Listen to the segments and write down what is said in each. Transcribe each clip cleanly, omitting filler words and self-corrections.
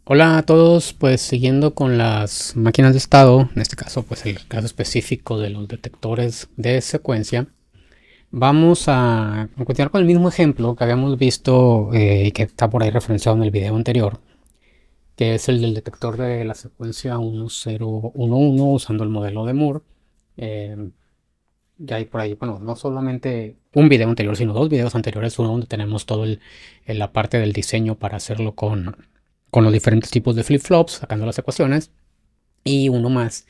Hola a todos, pues siguiendo con las máquinas de estado, en este caso pues el caso específico de los detectores de secuencia, vamos a continuar con el mismo ejemplo que habíamos visto y que está por ahí referenciado en el video anterior, que es el del detector de la secuencia 1011 usando el modelo de Moore. Eh, ya hay por ahí, bueno, no solamente un video anterior, sino dos videos anteriores, uno donde tenemos todo la parte del diseño para hacerlo con los diferentes tipos de flip-flops, sacando las ecuaciones, y uno más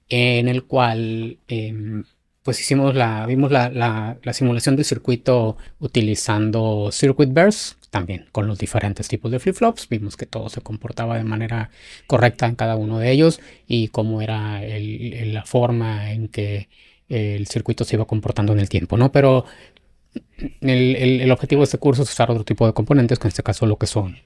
en el cual pues vimos la simulación del circuito utilizando Circuitverse, también con los diferentes tipos de flip-flops. Vimos que todo se comportaba de manera correcta en cada uno de ellos y cómo era la forma en que el circuito se iba comportando en el tiempo, ¿no? Pero el objetivo de este curso es usar otro tipo de componentes, que en este caso lo que son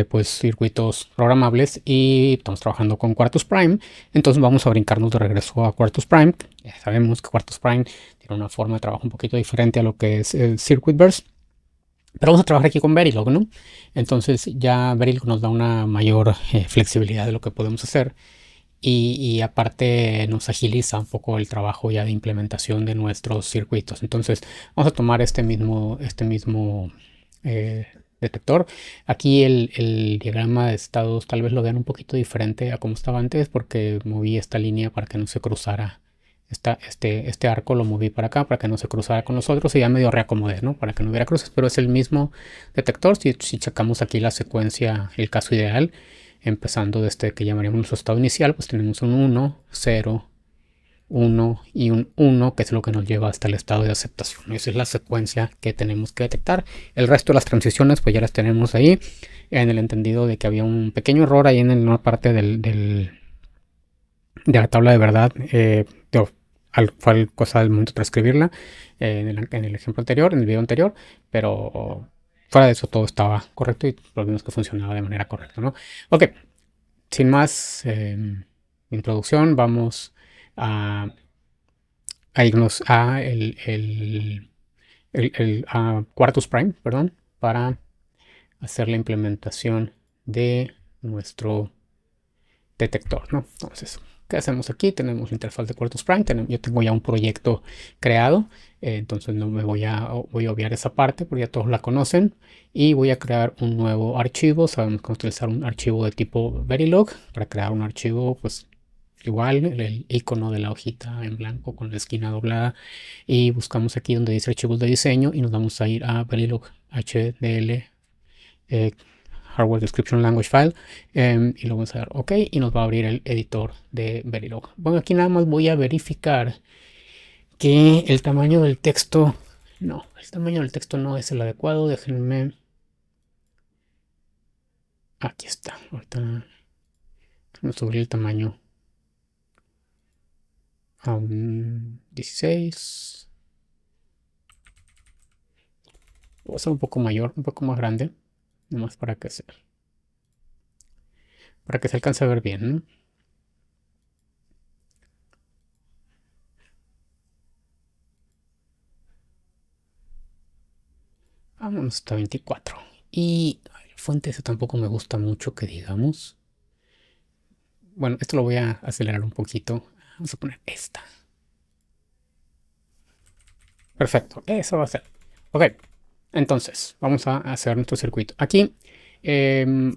pues circuitos programables, y estamos trabajando con Quartus Prime. Entonces vamos a brincarnos de regreso a Quartus Prime. Ya sabemos que Quartus Prime tiene una forma de trabajo un poquito diferente a lo que es el Circuitverse, pero vamos a trabajar aquí con Verilog, ¿no? Entonces ya Verilog nos da una mayor flexibilidad de lo que podemos hacer y aparte nos agiliza un poco el trabajo ya de implementación de nuestros circuitos. Entonces vamos a tomar este mismo eh, detector. Aquí el diagrama de estados tal vez lo vean un poquito diferente a como estaba antes, porque moví esta línea para que no se cruzara. Este arco lo moví para acá para que no se cruzara con los otros y ya medio reacomodé, ¿no? Para que no hubiera cruces, pero es el mismo detector. Si checamos aquí la secuencia, el caso ideal, empezando desde que llamaríamos nuestro estado inicial, pues tenemos un 1, 0, 1 y un 1, que es lo que nos lleva hasta el estado de aceptación. Esa es la secuencia que tenemos que detectar. El resto de las transiciones pues ya las tenemos ahí, en el entendido de que había un pequeño error ahí en una parte de la tabla de verdad. Fue cosa del momento de transcribirla en el ejemplo anterior, en el video anterior, pero fuera de eso todo estaba correcto y lo vimos que funcionaba de manera correcta, ¿no? Ok, sin más introducción, vamos a, a irnos a Quartus Prime, perdón, para hacer la implementación de nuestro detector, ¿no? Entonces, ¿qué hacemos aquí? Tenemos la interfaz de Quartus Prime. Yo tengo ya un proyecto creado, entonces no me voy a obviar esa parte porque ya todos la conocen, y voy a crear un nuevo archivo. Sabemos que vamos a utilizar un archivo de tipo Verilog para crear un archivo, pues igual el icono de la hojita en blanco con la esquina doblada, y buscamos aquí donde dice archivos de diseño y nos vamos a ir a Verilog HDL, eh, Hardware Description Language File, y lo vamos a dar OK y nos va a abrir el editor de Verilog. Bueno, aquí nada más voy a verificar que el tamaño del texto, no, el tamaño del texto no es el adecuado. Déjenme, aquí está. Ahorita vamos a subir el tamaño a un 16. Voy a hacer un poco mayor, un poco más grande, nomás para que se alcance a ver bien, ¿no? Vámonos hasta 24. Y la fuente esa tampoco me gusta mucho, que digamos. Bueno, esto lo voy a acelerar un poquito. Vamos a poner esta. Perfecto, eso va a ser. Ok, entonces vamos a hacer nuestro circuito. Aquí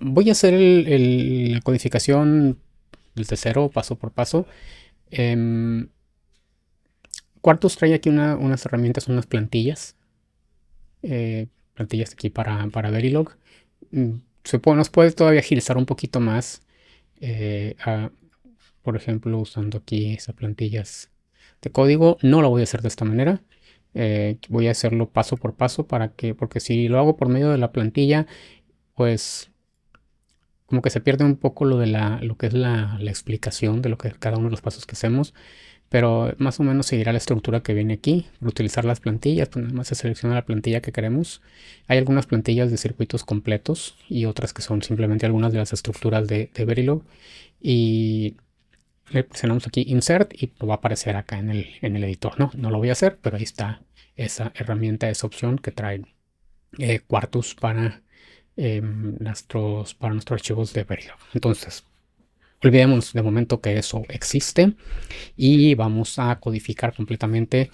voy a hacer la codificación desde cero, paso por paso. Em, Quartus trae aquí unas herramientas, unas plantillas. Plantillas aquí para Verilog. Nos puede todavía agilizar un poquito más. eh, a- por ejemplo, usando aquí esas plantillas de código. No lo voy a hacer de esta manera. Voy a hacerlo paso por paso porque si lo hago por medio de la plantilla, pues como que se pierde un poco lo que es la explicación de lo que es cada uno de los pasos que hacemos. Pero más o menos seguirá la estructura que viene aquí. Para utilizar las plantillas, pues nada más se selecciona la plantilla que queremos. Hay algunas plantillas de circuitos completos y otras que son simplemente algunas de las estructuras de Verilog. Y le presionamos aquí Insert y va a aparecer acá en el editor. No lo voy a hacer, pero ahí está esa herramienta, esa opción que trae Quartus para para nuestros archivos de Verilog. Entonces, olvidemos de momento que eso existe y vamos a codificar completamente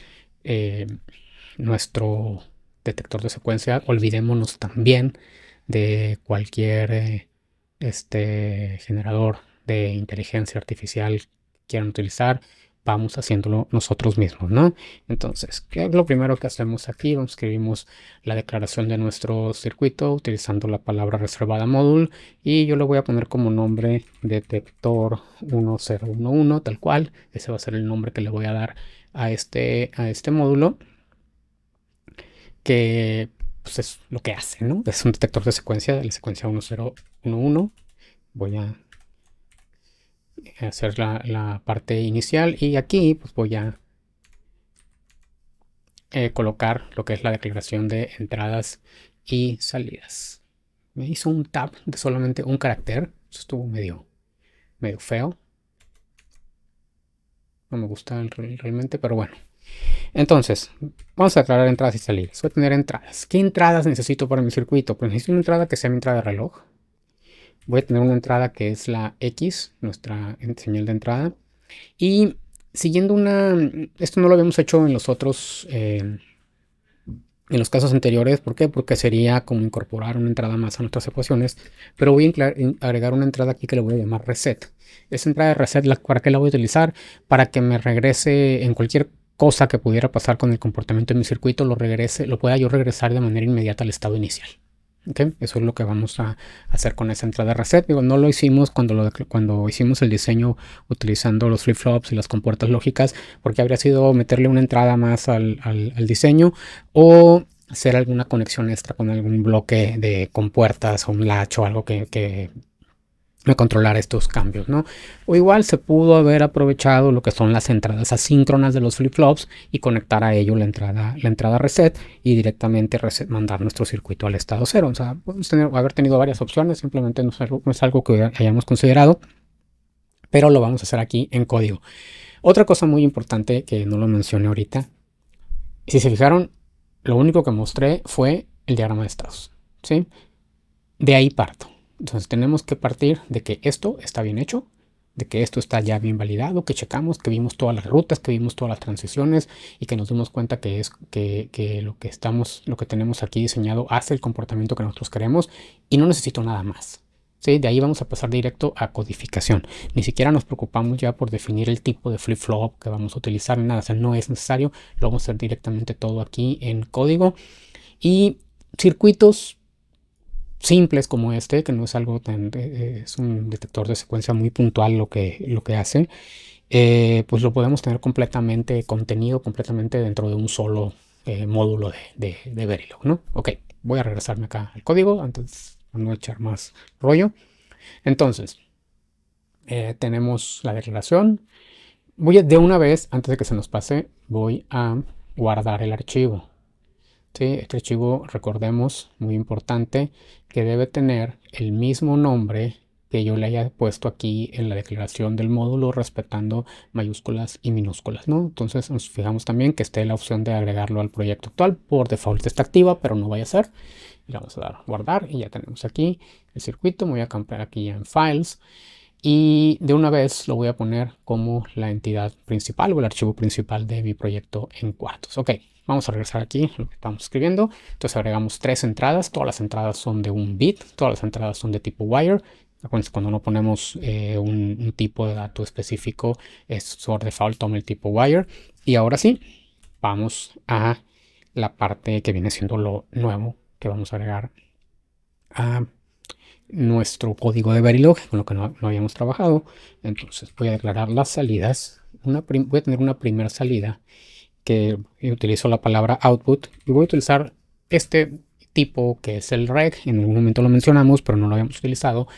nuestro detector de secuencia. Olvidémonos también de cualquier generador de inteligencia artificial que quieran utilizar. Vamos haciéndolo nosotros mismos, ¿no? Entonces, ¿qué es lo primero que hacemos aquí? Escribimos la declaración de nuestro circuito utilizando la palabra reservada module y yo le voy a poner como nombre detector 1011, tal cual. Ese va a ser el nombre que le voy a dar a este módulo, que pues, es lo que hace, ¿no? Es un detector de secuencia, de la secuencia 1011. Voy a hacer la parte inicial y aquí pues voy a colocar lo que es la declaración de entradas y salidas. Me hizo un tab de solamente un carácter. Eso estuvo medio feo. No me gusta realmente, pero bueno. Entonces, vamos a declarar entradas y salidas. Voy a tener entradas. ¿Qué entradas necesito para mi circuito? Pues necesito una entrada que sea mi entrada de reloj. Voy a tener una entrada que es la X, nuestra señal de entrada. Y siguiendo esto no lo habíamos hecho en los otros, en los casos anteriores. ¿Por qué? Porque sería como incorporar una entrada más a nuestras ecuaciones. Pero voy a agregar una entrada aquí que le voy a llamar reset. Esa entrada de reset, ¿para qué la voy a utilizar? Para que me regrese en cualquier cosa que pudiera pasar con el comportamiento de mi circuito, lo pueda yo regresar de manera inmediata al estado inicial. ¿Okay? Eso es lo que vamos a hacer con esa entrada reset. Digo, no lo hicimos cuando hicimos el diseño utilizando los flip-flops y las compuertas lógicas, porque habría sido meterle una entrada más al diseño o hacer alguna conexión extra con algún bloque de compuertas o un latch o algo que controlar estos cambios, ¿no? O igual se pudo haber aprovechado lo que son las entradas asíncronas de los flip-flops y conectar a ello la entrada reset y directamente mandar nuestro circuito al estado cero. O sea, podemos haber tenido varias opciones, simplemente no es algo que hayamos considerado, pero lo vamos a hacer aquí en código. Otra cosa muy importante que no lo mencioné ahorita, si se fijaron, lo único que mostré fue el diagrama de estados, ¿sí? De ahí parto. Entonces tenemos que partir de que esto está bien hecho, de que esto está ya bien validado, que checamos, que vimos todas las rutas, que vimos todas las transiciones y que nos dimos cuenta que lo que tenemos aquí diseñado hace el comportamiento que nosotros queremos y no necesito nada más. ¿Sí? De ahí vamos a pasar directo a codificación. Ni siquiera nos preocupamos ya por definir el tipo de flip-flop que vamos a utilizar, nada, o sea, no es necesario, lo vamos a hacer directamente todo aquí en código. Y circuitos simples como este, que no es algo tan, es un detector de secuencia muy puntual lo que hace, pues lo podemos tener completamente contenido, completamente dentro de un solo módulo de Verilog, ¿no? Ok, voy a regresarme acá al código antes de no echar más rollo. Entonces, tenemos la declaración. De una vez, antes de que se nos pase, voy a guardar el archivo. ¿Sí? Este archivo, recordemos, muy importante, que debe tener el mismo nombre que yo le haya puesto aquí en la declaración del módulo, respetando mayúsculas y minúsculas, ¿no? Entonces nos fijamos también que esté la opción de agregarlo al proyecto actual. Por default está activa, pero no vaya a ser. Le vamos a dar guardar y ya tenemos aquí el circuito. Me voy a cambiar aquí ya en Files. Y de una vez lo voy a poner como la entidad principal o el archivo principal de mi proyecto en cuartos. Ok, vamos a regresar aquí lo que estamos escribiendo. Entonces agregamos 3 entradas. Todas las entradas son de un bit. Todas las entradas son de tipo wire. Cuando no ponemos un tipo de dato específico, es por default toma el tipo wire. Y ahora sí, vamos a la parte que viene siendo lo nuevo que vamos a agregar a nuestro código de Verilog, con lo que no habíamos trabajado. Entonces voy a declarar las salidas. Voy a tener una primera salida que utilizo la palabra output y voy a utilizar este tipo que es el reg. En algún momento lo mencionamos, pero no lo habíamos utilizado.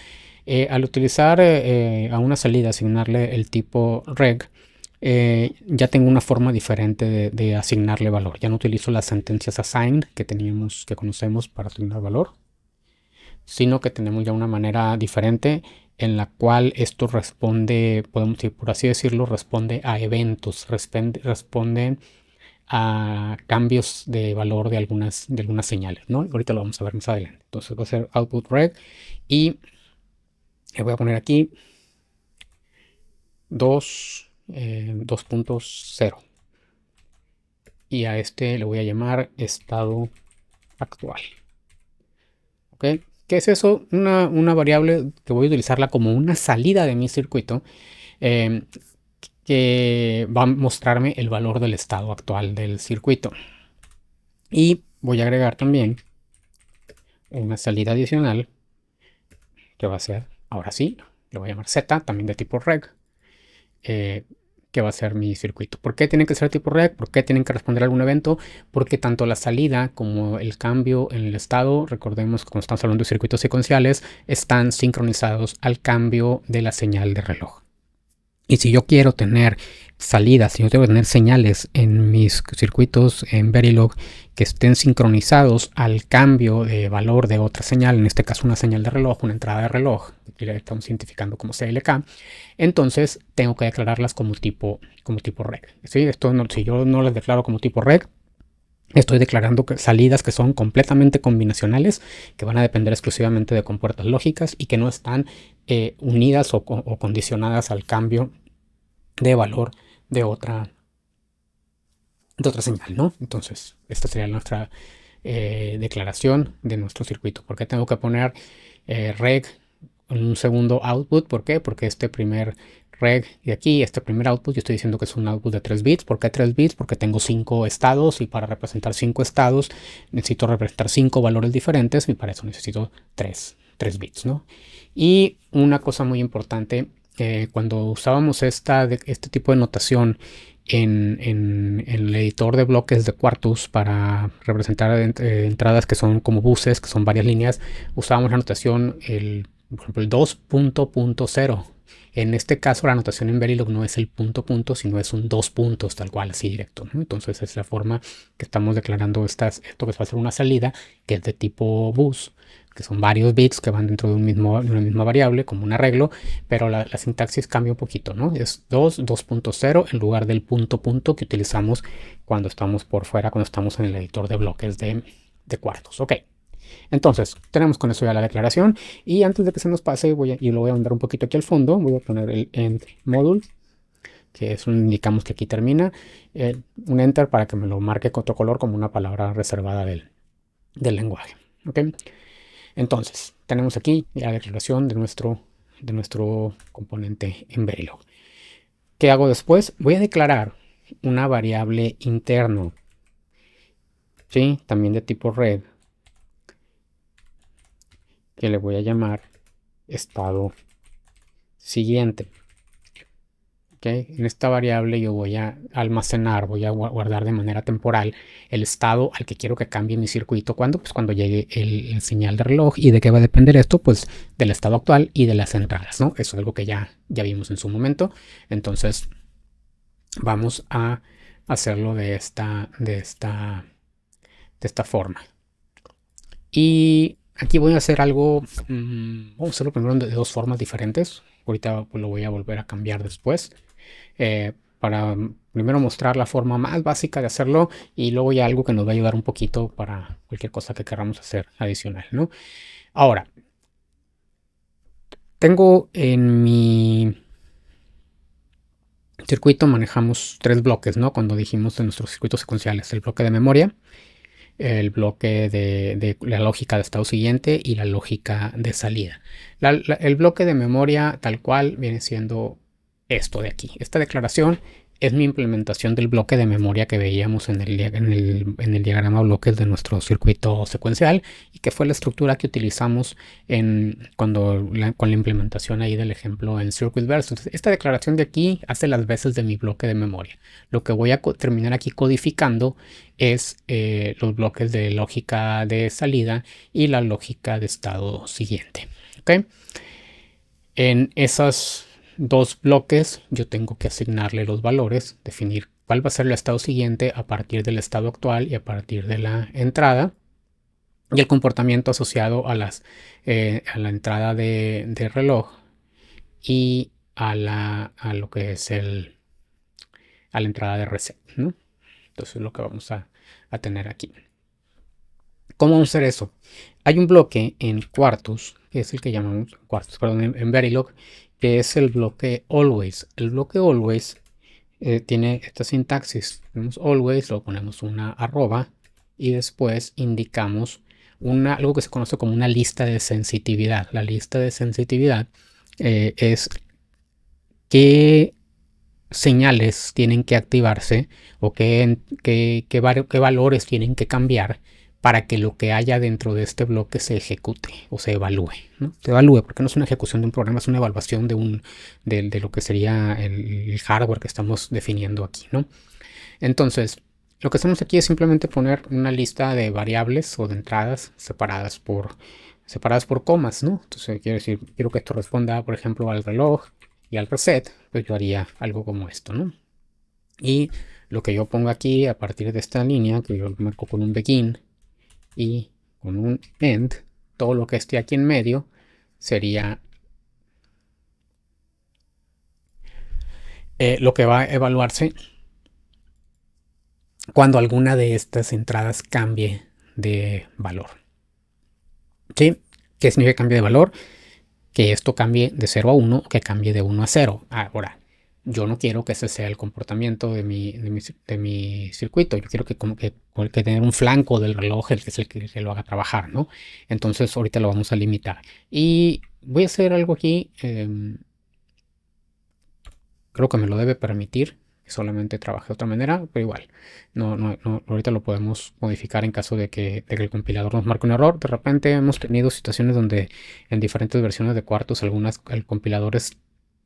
Al utilizar a una salida, asignarle el tipo reg, ya tengo una forma diferente de asignarle valor. Ya no utilizo las sentencias assign que conocemos para asignar valor, sino que tenemos ya una manera diferente en la cual esto responde, podemos decir, por así decirlo, responde a eventos, responde a cambios de valor de algunas señales, ¿no? Ahorita lo vamos a ver más adelante. Entonces voy a hacer output reg y le voy a poner aquí 2.0 y a este le voy a llamar estado actual. ¿Ok? ¿Qué es eso? Una variable que voy a utilizarla como una salida de mi circuito, que va a mostrarme el valor del estado actual del circuito. Y voy a agregar también una salida adicional que va a ser, ahora sí, le voy a llamar Z, también de tipo reg, que va a ser mi circuito. ¿Por qué tienen que ser tipo reg? ¿Por qué tienen que responder a algún evento? Porque tanto la salida como el cambio en el estado, recordemos que cuando estamos hablando de circuitos secuenciales, están sincronizados al cambio de la señal de reloj. Y si yo quiero tener salidas, si yo quiero tener señales en mis circuitos en Verilog que estén sincronizados al cambio de valor de otra señal, en este caso una señal de reloj, una entrada de reloj, que le estamos identificando como CLK, entonces tengo que declararlas como tipo reg. ¿Sí? Esto no, si yo no las declaro como tipo reg, estoy declarando salidas que son completamente combinacionales, que van a depender exclusivamente de compuertas lógicas y que no están unidas o condicionadas al cambio de valor de otra señal, ¿no? Entonces, esta sería nuestra declaración de nuestro circuito. ¿Por qué tengo que poner reg en un segundo output? ¿Por qué? Porque este primer reg de aquí, este primer output, yo estoy diciendo que es un output de 3 bits. ¿Por qué 3 bits? Porque tengo 5 estados y para representar 5 estados necesito representar 5 valores diferentes y para eso necesito 3 bits, ¿no? Y una cosa muy importante, cuando usábamos este tipo de notación en el editor de bloques de Quartus para representar entradas que son como buses, que son varias líneas, usábamos la notación, por ejemplo, el 2.0. En este caso, la notación en Verilog no es el punto, sino es un 2 puntos, tal cual, así directo, ¿no? Entonces es la forma que estamos declarando esto que va a ser una salida, que es de tipo bus, que son varios bits que van dentro de una misma variable, como un arreglo, pero la sintaxis cambia un poquito, ¿no? Es 2.0 en lugar del punto que utilizamos cuando estamos por fuera, cuando estamos en el editor de bloques de Quartus. Ok. Entonces, tenemos con eso ya la declaración. Y antes de que se nos pase, y lo voy a mandar un poquito aquí al fondo, voy a poner el end module, que es indicamos que aquí termina, un enter para que me lo marque con otro color como una palabra reservada del lenguaje. ¿Ok? Entonces, tenemos aquí la declaración de nuestro componente en Verilog. ¿Qué hago después? Voy a declarar una variable interno, ¿sí? También de tipo reg, que le voy a llamar estado siguiente. ¿Okay? En esta variable yo voy a almacenar, voy a guardar de manera temporal el estado al que quiero que cambie mi circuito. ¿Cuándo? Pues cuando llegue el señal de reloj. ¿Y de qué va a depender esto? Pues del estado actual y de las entradas, ¿no? Eso es algo que ya vimos en su momento. Entonces vamos a hacerlo de esta forma. Y aquí voy a hacer algo, vamos a hacerlo primero de dos formas diferentes. Ahorita pues, lo voy a volver a cambiar después. Para primero mostrar la forma más básica de hacerlo y luego ya algo que nos va a ayudar un poquito para cualquier cosa que queramos hacer adicional, ¿no? Ahora, tengo en mi circuito, manejamos 3 bloques, ¿no? Cuando dijimos de nuestros circuitos secuenciales, el bloque de memoria, el bloque de la lógica de estado siguiente y la lógica de salida. El bloque de memoria tal cual viene siendo esto de aquí. Esta declaración es mi implementación del bloque de memoria que veíamos en el diagrama bloques de nuestro circuito secuencial y que fue la estructura que utilizamos con la implementación ahí del ejemplo en Circuitverse. Entonces, esta declaración de aquí hace las veces de mi bloque de memoria. Lo que voy a terminar aquí codificando es los bloques de lógica de salida y la lógica de estado siguiente. ¿Okay? En esos 2 bloques yo tengo que asignarle los valores, definir cuál va a ser el estado siguiente a partir del estado actual y a partir de la entrada y el comportamiento asociado a la entrada de reloj y a lo que es a la entrada de reset, ¿no? Entonces es lo que vamos a tener aquí. ¿Cómo vamos a hacer eso? Hay un bloque en Quartus, que es el que llamamos Quartus, perdón, en Verilog, que es el bloque always. El bloque always tiene esta sintaxis. Tenemos always, luego ponemos una arroba y después indicamos algo que se conoce como una lista de sensitividad. La lista de sensitividad es qué señales tienen que activarse o qué valores tienen que cambiar para que lo que haya dentro de este bloque se ejecute o se evalúe, ¿no? Se evalúe, porque no es una ejecución de un programa, es una evaluación de lo que sería el hardware que estamos definiendo aquí, ¿no? Entonces, lo que hacemos aquí es simplemente poner una lista de variables o de entradas separadas por comas, ¿no? Entonces, quiero que esto responda, por ejemplo, al reloj y al reset, pues yo haría algo como esto, ¿no? Y lo que yo pongo aquí a partir de esta línea, que yo lo marco con un begin y con un end, todo lo que esté aquí en medio sería lo que va a evaluarse cuando alguna de estas entradas cambie de valor. ¿Sí? ¿Qué significa cambio de valor? Que esto cambie de 0 a 1 o que cambie de 1 a 0. Ahora, yo no quiero que ese sea el comportamiento de mi circuito. Yo quiero que tener un flanco del reloj, el que es el que lo haga trabajar, ¿no? Entonces, ahorita lo vamos a limitar. Y voy a hacer algo aquí. Creo que me lo debe permitir. Que solamente trabaje de otra manera, pero igual. No, ahorita lo podemos modificar en caso de que el compilador nos marque un error. De repente hemos tenido situaciones donde en diferentes versiones de Quartus compiladores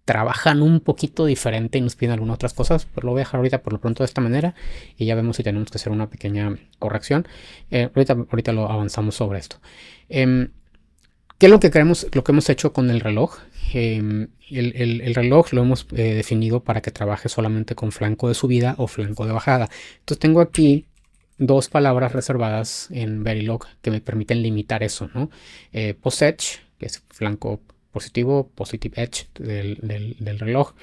trabajan un poquito diferente y nos piden algunas otras cosas, pero lo voy a dejar ahorita por lo pronto de esta manera y ya vemos si tenemos que hacer una pequeña corrección. Ahorita lo avanzamos sobre esto. ¿Qué es lo que hemos hecho con el reloj? El reloj lo hemos definido para que trabaje solamente con flanco de subida o flanco de bajada. Entonces tengo aquí dos palabras reservadas en Verilog que me permiten limitar eso, ¿no? PosEdge, que es flanco positivo, positive edge del reloj.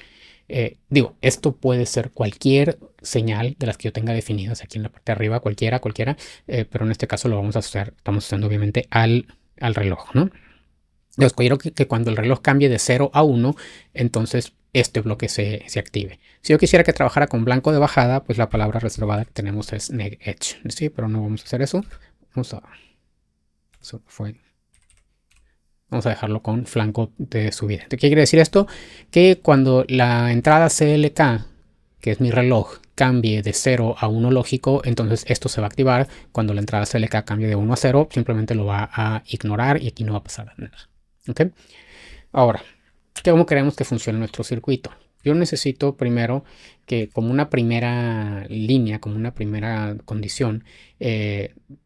Esto puede ser cualquier señal de las que yo tenga definidas aquí en la parte de arriba, cualquiera, pero en este caso lo vamos a hacer, estamos usando obviamente al reloj, ¿no? Entonces, quiero que cuando el reloj cambie de 0 a 1, entonces este bloque se active. Si yo quisiera que trabajara con blanco de bajada, pues la palabra reservada que tenemos es negEdge, ¿sí? Pero no vamos a hacer eso. Vamos a dejarlo con flanco de subida. ¿Qué quiere decir esto? Que cuando la entrada CLK, que es mi reloj, cambie de 0 a 1 lógico, entonces esto se va a activar. Cuando la entrada CLK cambie de 1 a 0, simplemente lo va a ignorar y aquí no va a pasar nada. ¿Ok? Ahora, ¿cómo queremos que funcione nuestro circuito? Yo necesito primero que como una primera línea, como una primera condición,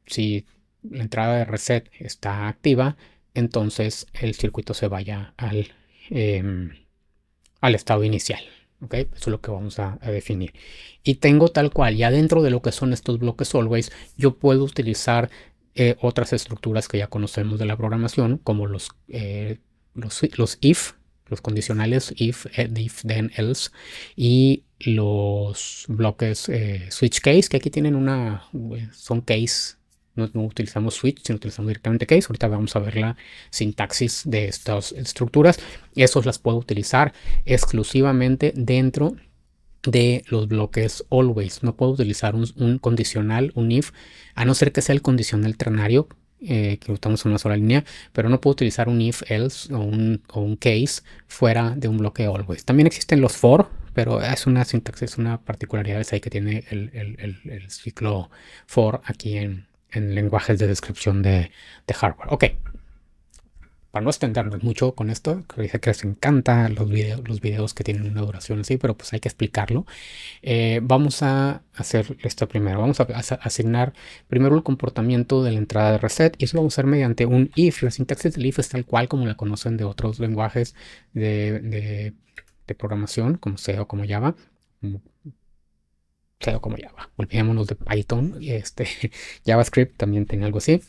si la entrada de reset está activa, entonces el circuito se vaya al estado inicial. ¿Ok? Eso es lo que vamos a definir. Y tengo tal cual, ya dentro de lo que son estos bloques always, yo puedo utilizar otras estructuras que ya conocemos de la programación, como los if, los condicionales if, then, else, y los bloques switch case, que aquí tienen son case. No utilizamos switch, sino utilizamos directamente case. Ahorita vamos a ver la sintaxis de estas estructuras. Y esos las puedo utilizar exclusivamente dentro de los bloques always. No puedo utilizar un condicional, un if, a no ser que sea el condicional ternario, que estamos en una sola línea, pero no puedo utilizar un if, else o un case fuera de un bloque always. También existen los for, pero es una sintaxis, una particularidad ahí que tiene el ciclo for aquí en lenguajes de descripción de hardware. Ok. Para no extendernos mucho con esto, que les encanta los videos que tienen una duración así, pero pues hay que explicarlo. Vamos a hacer esto primero. Vamos a asignar primero el comportamiento de la entrada de reset y eso lo vamos a hacer mediante un if. La sintaxis del if es tal cual como la conocen de otros lenguajes de programación, como C o como Java. Olvidémonos de Python. JavaScript también tiene algo así.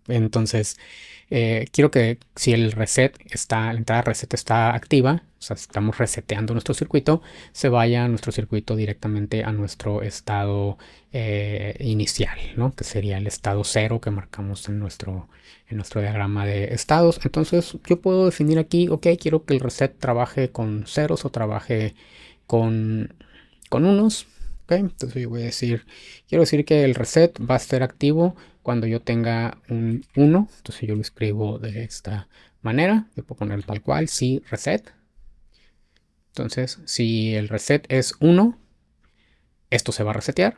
Entonces, quiero que si el reset está, la entrada reset está activa, o sea, estamos reseteando nuestro circuito, se vaya nuestro circuito directamente a nuestro estado inicial, ¿no? Que sería el estado 0 que marcamos en nuestro diagrama de estados. Entonces, yo puedo definir aquí, ok, quiero que el reset trabaje con ceros o trabaje con unos. Okay, entonces yo voy a decir, quiero decir que el reset va a estar activo cuando yo tenga un 1. Entonces yo lo escribo de esta manera. Yo puedo poner tal cual, si reset. Entonces, si el reset es 1, esto se va a resetear.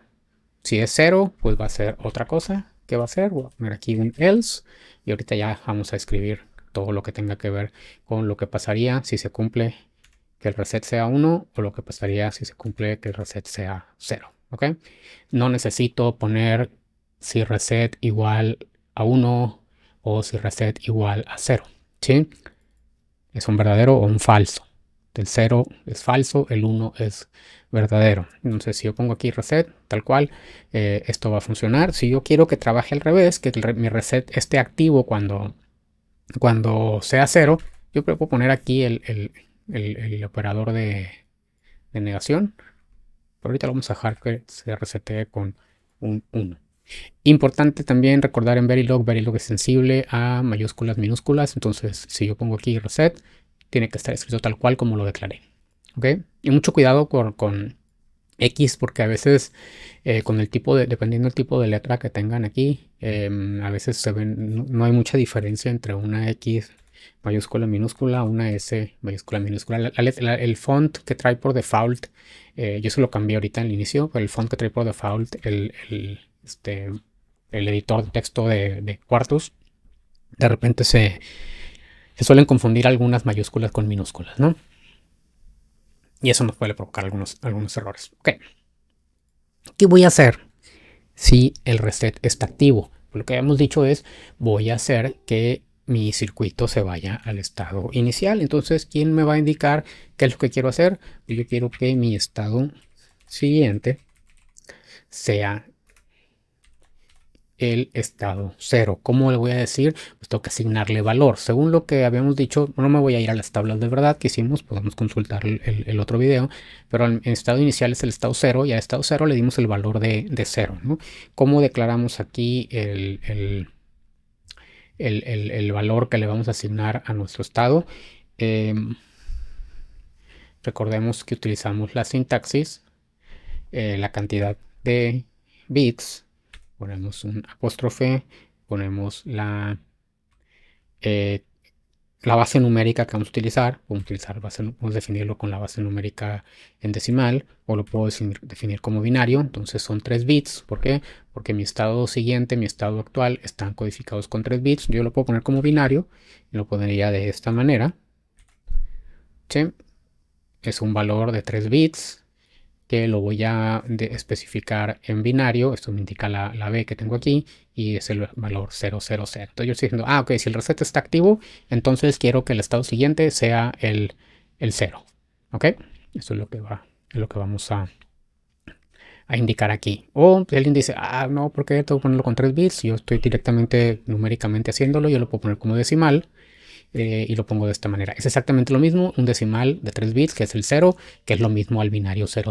Si es 0, pues va a ser otra cosa. ¿Qué va a hacer? Voy a poner aquí un else. Y ahorita ya vamos a escribir todo lo que tenga que ver con lo que pasaría si se cumple que el reset sea 1 o lo que pasaría si se cumple que el reset sea 0. ¿Ok? No necesito poner si reset igual a 1 o si reset igual a 0. ¿Sí? Es un verdadero o un falso. El 0 es falso, el 1 es verdadero. Entonces, si yo pongo aquí reset, tal cual, esto va a funcionar. Si yo quiero que trabaje al revés, que mi reset esté activo cuando sea 0, yo puedo poner aquí el operador de negación. Pero ahorita lo vamos a dejar que se resetee con un 1. Importante también recordar en Verilog es sensible a mayúsculas, minúsculas. Entonces, si yo pongo aquí reset, tiene que estar escrito tal cual como lo declaré. ¿Ok? Y mucho cuidado con X, porque a veces con el tipo dependiendo del tipo de letra que tengan aquí, a veces se ven, no hay mucha diferencia entre una X mayúscula minúscula, una S mayúscula minúscula. El font que trae por default, yo se lo cambié ahorita al inicio, pero el font que trae por default, el editor de texto de Quartus, de repente se suelen confundir algunas mayúsculas con minúsculas, ¿no? Y eso nos puede provocar algunos errores. Ok. ¿Qué voy a hacer si el reset está activo? Lo que habíamos dicho es, voy a hacer que mi circuito se vaya al estado inicial. Entonces, ¿quién me va a indicar qué es lo que quiero hacer? Yo quiero que mi estado siguiente sea el estado 0. ¿Cómo le voy a decir? Pues tengo que asignarle valor. Según lo que habíamos dicho, no me voy a ir a las tablas de verdad que hicimos, podemos consultar el otro video, pero el estado inicial es el estado 0 y a estado 0 le dimos el valor de 0, ¿no? ¿Cómo declaramos aquí el valor que le vamos a asignar a nuestro estado? Recordemos que utilizamos la sintaxis, la cantidad de bits, ponemos un apóstrofe, ponemos la base numérica que vamos a utilizar. Podemos definirlo con la base numérica en decimal o lo puedo definir como binario. Entonces son 3 bits. ¿Por qué? Porque mi estado siguiente, mi estado actual están codificados con 3 bits. Yo lo puedo poner como binario y lo pondría de esta manera. ¿Sí? Es un valor de 3 bits que lo voy a especificar en binario. Esto me indica la B que tengo aquí y es el valor 000. Entonces yo estoy diciendo, ok, si el reset está activo, entonces quiero que el estado siguiente sea el 0. ¿Ok? Eso es lo que vamos a indicar aquí. O si alguien dice, no, porque tengo que ponerlo con 3 bits. Yo estoy directamente numéricamente haciéndolo. Yo lo puedo poner como decimal. Y lo pongo de esta manera. Es exactamente lo mismo, un decimal de 3 bits, que es el 0, que es lo mismo al binario 000.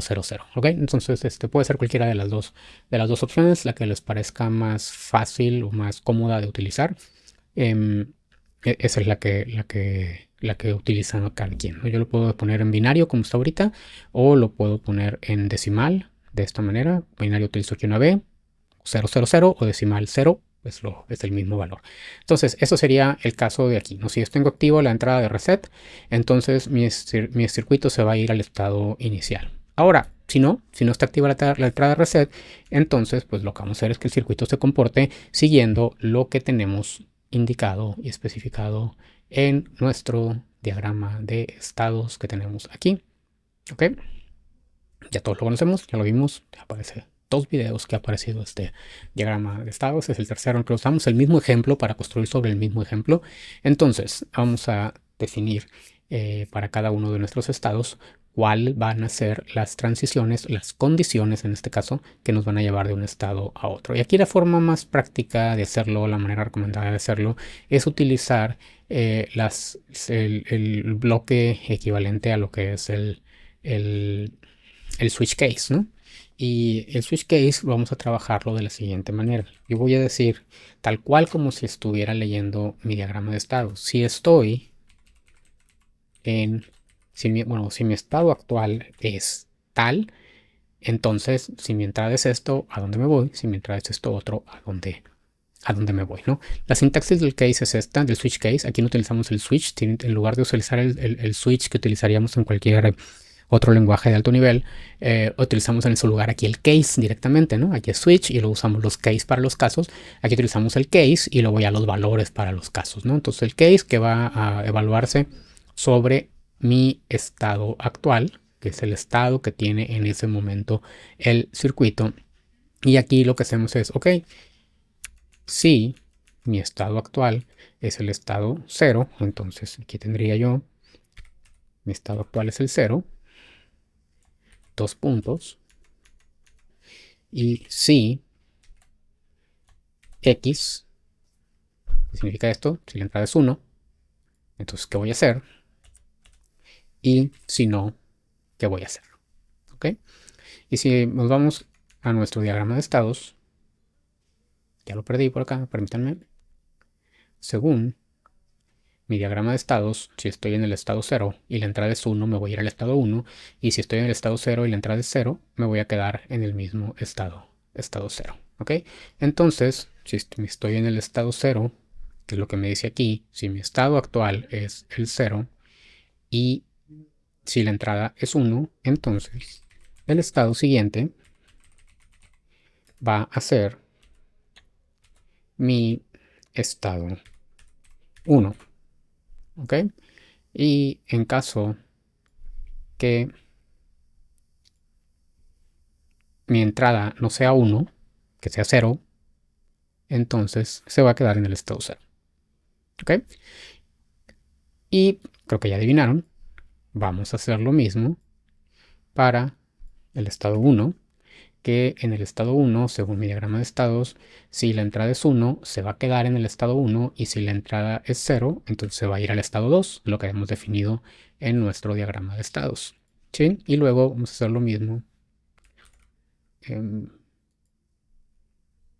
¿Ok? Entonces, puede ser cualquiera de las dos opciones, la que les parezca más fácil o más cómoda de utilizar. Esa es la que utilizan cada quien, ¿no? Yo lo puedo poner en binario, como está ahorita, o lo puedo poner en decimal, de esta manera. Binario utilizo aquí una B, 000, o decimal 0. Es el mismo valor. Entonces, eso sería el caso de aquí, ¿no? Si yo tengo activo la entrada de reset, entonces mi circuito se va a ir al estado inicial. Ahora, si no está activa la entrada de reset, entonces pues lo que vamos a hacer es que el circuito se comporte siguiendo lo que tenemos indicado y especificado en nuestro diagrama de estados que tenemos aquí. ¿Ok? Ya todos lo conocemos, ya lo vimos, ya aparece 2 videos que ha aparecido este diagrama de estados. Es el tercero en que usamos el mismo ejemplo para construir sobre el mismo ejemplo. Entonces, vamos a definir para cada uno de nuestros estados cuál van a ser las transiciones, las condiciones en este caso, que nos van a llevar de un estado a otro. Y aquí la forma más práctica de hacerlo, la manera recomendada de hacerlo, es utilizar el bloque equivalente a lo que es el switch case, ¿no? Y el switch case vamos a trabajarlo de la siguiente manera. Yo voy a decir tal cual como si estuviera leyendo mi diagrama de estado. Si estoy en, si mi estado actual es tal, entonces si mi entrada es esto, ¿a dónde me voy? Si mi entrada es esto otro, ¿a dónde me voy? ¿No? La sintaxis del case es esta, del switch case. Aquí no utilizamos el switch, en lugar de utilizar el switch que utilizaríamos en cualquier otro lenguaje de alto nivel, utilizamos en su lugar aquí el case directamente, ¿no? Aquí es switch y luego usamos los case para los casos. Aquí utilizamos el case y luego ya los valores para los casos, ¿no? Entonces el case que va a evaluarse sobre mi estado actual, que es el estado que tiene en ese momento el circuito. Y aquí lo que hacemos es, ok, si mi estado actual es el estado 0, entonces aquí tendría yo, mi estado actual es el 0, 2 puntos, y si x, ¿qué significa esto? Si la entrada es 1, entonces ¿qué voy a hacer? Y si no, ¿qué voy a hacer? ¿Ok? Y si nos vamos a nuestro diagrama de estados, ya lo perdí por acá, permítanme. Según mi diagrama de estados, si estoy en el estado 0 y la entrada es 1, me voy a ir al estado 1. Y si estoy en el estado 0 y la entrada es 0, me voy a quedar en el mismo estado 0. ¿Ok? Entonces, si estoy en el estado 0, que es lo que me dice aquí, si mi estado actual es el 0 y si la entrada es 1, entonces el estado siguiente va a ser mi estado 1. ¿Ok? Y en caso que mi entrada no sea 1, que sea 0, entonces se va a quedar en el estado 0. ¿Ok? Y creo que ya adivinaron, vamos a hacer lo mismo para el estado 1, que en el estado 1, según mi diagrama de estados, si la entrada es 1, se va a quedar en el estado 1, y si la entrada es 0, entonces se va a ir al estado 2, lo que hemos definido en nuestro diagrama de estados. ¿Sí? Y luego vamos a hacer lo mismo.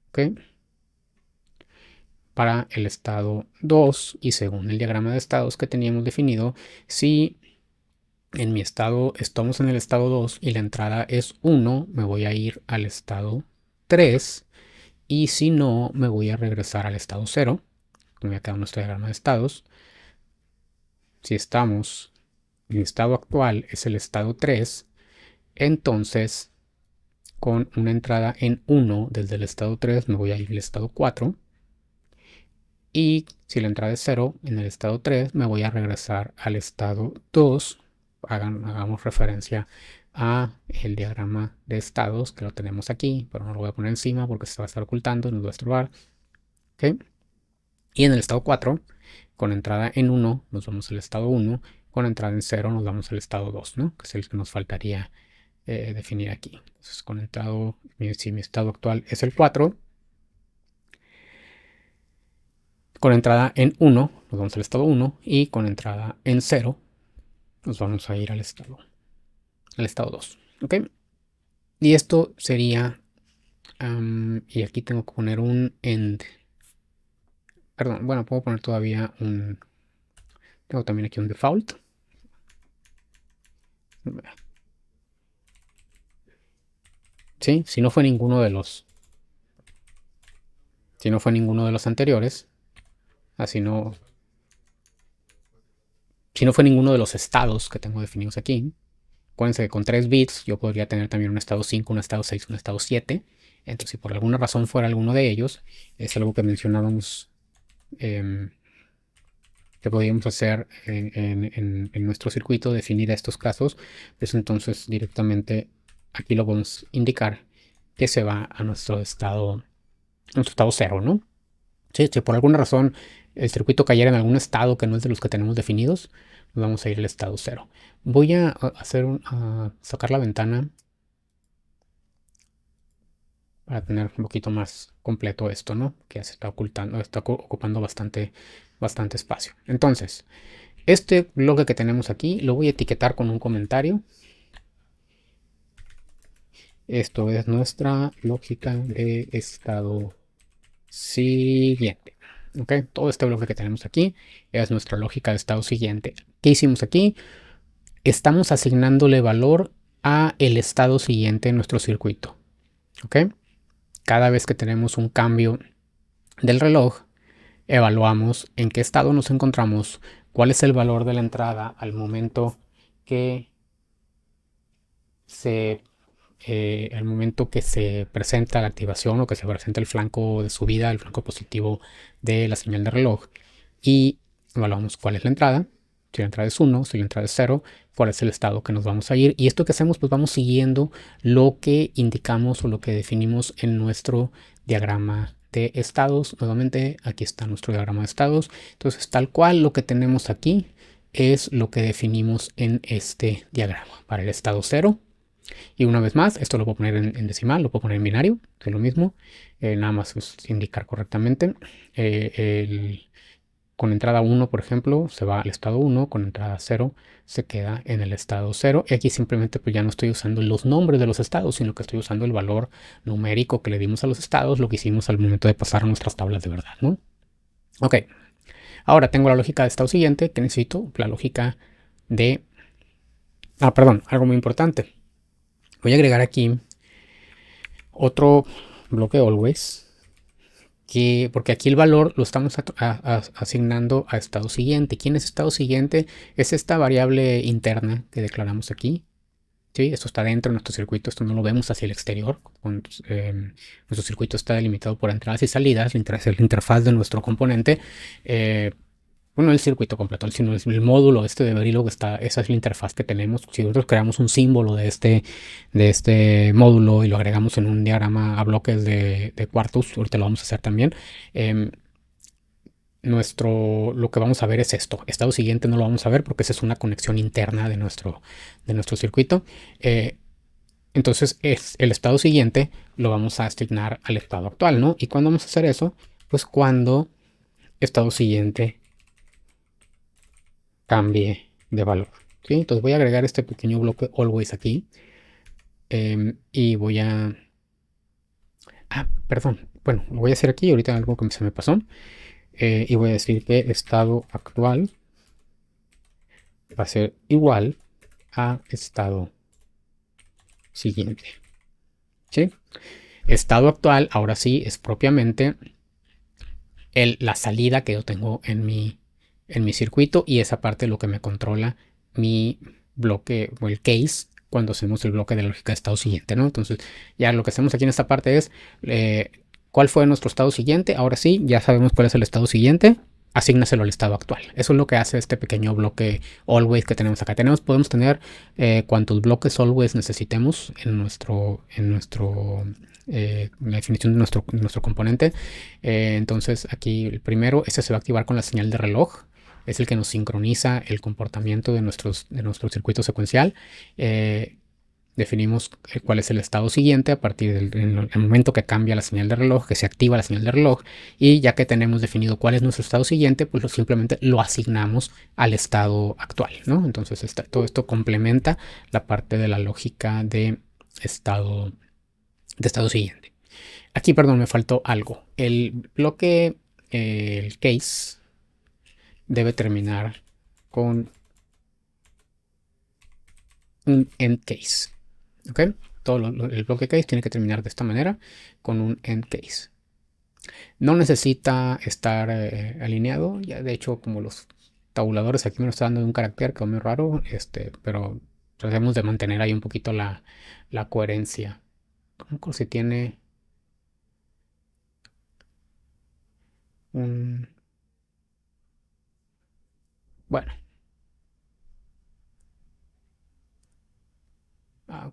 ¿Ok? Para el estado 2, y según el diagrama de estados que teníamos definido, si en mi estado estamos en el estado 2 y la entrada es 1, me voy a ir al estado 3, y si no, me voy a regresar al estado 0. Me voy a quedar en nuestro diagrama de estados. Si estamos, mi estado actual es el estado 3, entonces con una entrada en 1 desde el estado 3 me voy a ir al estado 4. Y si la entrada es 0 en el estado 3, me voy a regresar al estado 2. Hagamos referencia a el diagrama de estados, que lo tenemos aquí, pero no lo voy a poner encima porque se va a estar ocultando y nos va a estorbar. ¿Okay? Y en el estado 4, con entrada en 1, nos vamos al estado 1. Con entrada en 0, nos vamos al estado 2, ¿no? Que es el que nos faltaría definir aquí. Entonces, con entrada, si mi estado actual es el 4, con entrada en 1, nos vamos al estado 1, y con entrada en 0, nos vamos a ir al estado 2. ¿Ok? Y esto sería, y aquí tengo que poner un end. Perdón, bueno, puedo poner todavía tengo también aquí un default. ¿Sí? Si no fue ninguno de los anteriores, así no, si no fue ninguno de los estados que tengo definidos aquí, acuérdense que con 3 bits yo podría tener también un estado 5, un estado 6, un estado 7. Entonces, si por alguna razón fuera alguno de ellos, es algo que mencionábamos que podríamos hacer en nuestro circuito, definir estos casos, pues entonces directamente aquí lo podemos indicar que se va a nuestro estado 0, ¿no? ¿Sí? Si por alguna razón el circuito cayera en algún estado que no es de los que tenemos definidos, nos vamos a ir al estado 0. Voy a sacar la ventana para tener un poquito más completo esto, ¿no? Que ya se está ocultando, está ocupando bastante espacio. Entonces, este bloque que tenemos aquí lo voy a etiquetar con un comentario. Esto es nuestra lógica de estado siguiente. ¿Ok? Todo este bloque que tenemos aquí es nuestra lógica de estado siguiente. ¿Qué hicimos aquí? Estamos asignándole valor a el estado siguiente en nuestro circuito. ¿Ok? Cada vez que tenemos un cambio del reloj, evaluamos en qué estado nos encontramos, cuál es el valor de la entrada al momento que se al momento que se presenta la activación o que se presenta el flanco de subida, el flanco positivo de la señal de reloj, y evaluamos cuál es la entrada. Si la entrada es 1, si la entrada es 0, cuál es el estado que nos vamos a ir. Y esto que hacemos, pues vamos siguiendo lo que indicamos o lo que definimos en nuestro diagrama de estados. Nuevamente, aquí está nuestro diagrama de estados. Entonces, tal cual lo que tenemos aquí es lo que definimos en este diagrama. Para el estado 0, y una vez más, esto lo puedo poner en decimal, lo puedo poner en binario, es lo mismo, nada más es indicar correctamente. Con entrada 1, por ejemplo, se va al estado 1, con entrada 0 se queda en el estado 0. Y aquí simplemente pues ya no estoy usando los nombres de los estados, sino que estoy usando el valor numérico que le dimos a los estados, lo que hicimos al momento de pasar a nuestras tablas de verdad, ¿no? Ok, ahora tengo la lógica de estado siguiente, que necesito la lógica de... perdón, algo muy importante. Voy a agregar aquí otro bloque always, porque aquí el valor lo estamos asignando a estado siguiente. ¿Quién es estado siguiente? Es esta variable interna que declaramos aquí. ¿Sí? Esto está dentro de nuestro circuito, esto no lo vemos hacia el exterior. Nuestro circuito está delimitado por entradas y salidas, la interfaz de nuestro componente. Bueno, el circuito completo, sino el módulo este de Verilog está, esa es la interfaz que tenemos. Si nosotros creamos un símbolo de este módulo y lo agregamos en un diagrama a bloques de cuartos, ahorita lo vamos a hacer también, lo que vamos a ver es esto. Estado siguiente no lo vamos a ver porque esa es una conexión interna de nuestro circuito. Entonces es el estado siguiente lo vamos a asignar al estado actual, ¿no? ¿Y cuándo vamos a hacer eso? Pues cuando estado siguiente cambie de valor. ¿Sí? Entonces voy a agregar este pequeño bloque always aquí. Y voy a... perdón. Bueno, lo voy a hacer aquí. Ahorita algo que se me pasó. Y voy a decir que estado actual va a ser igual a estado siguiente. ¿Sí? Estado actual, ahora sí, es propiamente la salida que yo tengo en mi circuito, y esa parte es lo que me controla mi bloque o el case cuando hacemos el bloque de lógica de estado siguiente, ¿no? Entonces ya lo que hacemos aquí en esta parte es cuál fue nuestro estado siguiente. Ahora sí, ya sabemos cuál es el estado siguiente, asígnaselo al estado actual. Eso es lo que hace este pequeño bloque always que tenemos acá. Podemos tener cuantos bloques always necesitemos en la definición de nuestro componente. Entonces aquí el primero, este se va a activar con la señal de reloj. Es el que nos sincroniza el comportamiento de nuestro circuito secuencial. Definimos cuál es el estado siguiente a partir del momento que cambia la señal de reloj, que se activa la señal de reloj, y ya que tenemos definido cuál es nuestro estado siguiente, pues simplemente lo asignamos al estado actual, ¿no? Entonces todo esto complementa la parte de la lógica de estado siguiente. Aquí, perdón, me faltó algo. El bloque, el case, debe terminar con un end case. ¿Ok? El bloque case tiene que terminar de esta manera, con un end case. No necesita estar alineado. Ya, de hecho, como los tabuladores aquí me lo están dando de un carácter que es muy raro, pero tratemos de mantener ahí un poquito la coherencia. Como si tiene un... Bueno.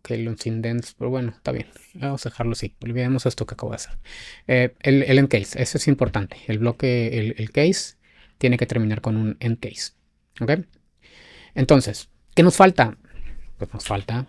Ok, los indents, pero bueno, está bien. Vamos a dejarlo así. Olvidemos esto que acabo de hacer. El end case, eso es importante. El bloque, el case, tiene que terminar con un end case. ¿Ok? Entonces, ¿qué nos falta? Pues nos falta.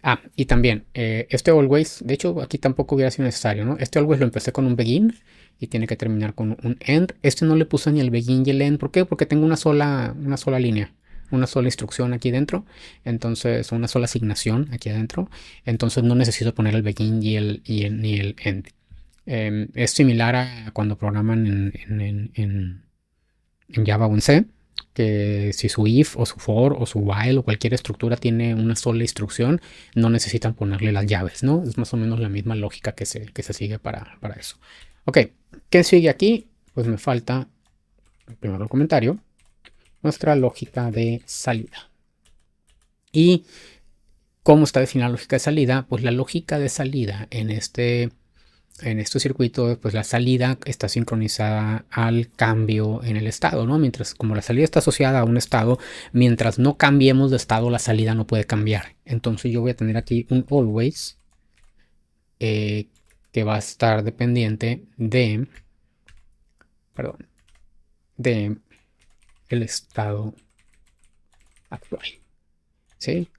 Ah, y también, este always, de hecho, aquí tampoco hubiera sido necesario, ¿no? Este always lo empecé con un begin y tiene que terminar con un end. Este no le puse ni el begin y el end. ¿Por qué? Porque tengo una sola línea, una sola instrucción aquí dentro. Entonces, una sola asignación aquí adentro. Entonces, no necesito poner el begin ni el end. Es similar a cuando programan en Java o en C, que si su if o su for o su while o cualquier estructura tiene una sola instrucción, no necesitan ponerle las llaves, ¿no? Es más o menos la misma lógica que se sigue para eso. Ok, ¿qué sigue aquí? Pues me falta, primero el comentario, nuestra lógica de salida. ¿Y cómo está definida la lógica de salida? Pues la lógica de salida en este circuito, pues la salida está sincronizada al cambio en el estado, ¿no? Mientras, como la salida está asociada a un estado, mientras no cambiemos de estado, la salida no puede cambiar. Entonces yo voy a tener aquí un always que va a estar dependiente de, perdón, de el estado actual, ¿sí?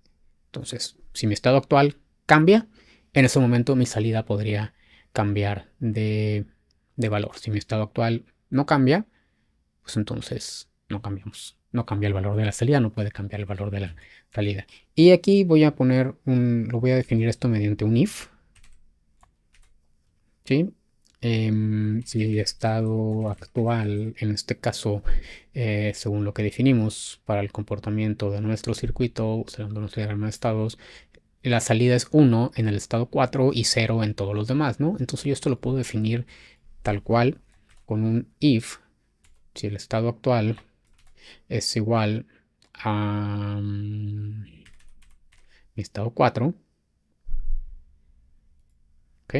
Entonces, si mi estado actual cambia, en ese momento mi salida podría cambiar de valor. Si mi estado actual no cambia, pues entonces no cambiamos. No cambia el valor de la salida, no puede cambiar el valor de la salida. Y aquí voy a poner lo voy a definir esto mediante un if. ¿Sí? Si el estado actual, en este caso, según lo que definimos para el comportamiento de nuestro circuito, usando nuestro diagrama de estados, la salida es 1 en el estado 4 y 0 en todos los demás, ¿no? Entonces yo esto lo puedo definir tal cual con un if. Si el estado actual es igual a mi estado 4, ¿ok?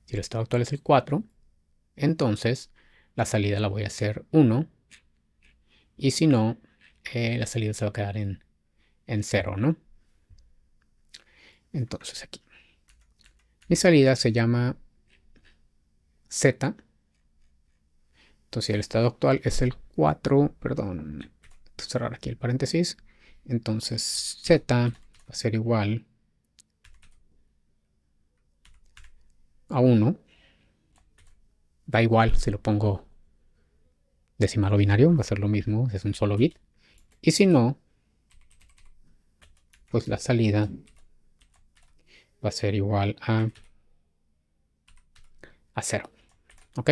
Si el estado actual es el 4, entonces la salida la voy a hacer 1. Y si no, la salida se va a quedar en 0, ¿no? Entonces aquí. Mi salida se llama Z. Entonces si el estado actual es el 4, perdón, cerrar aquí el paréntesis. Entonces Z va a ser igual a 1. Da igual si lo pongo decimal o binario, va a ser lo mismo, es un solo bit. Y si no, pues la salida va a ser igual a 0. ¿Ok?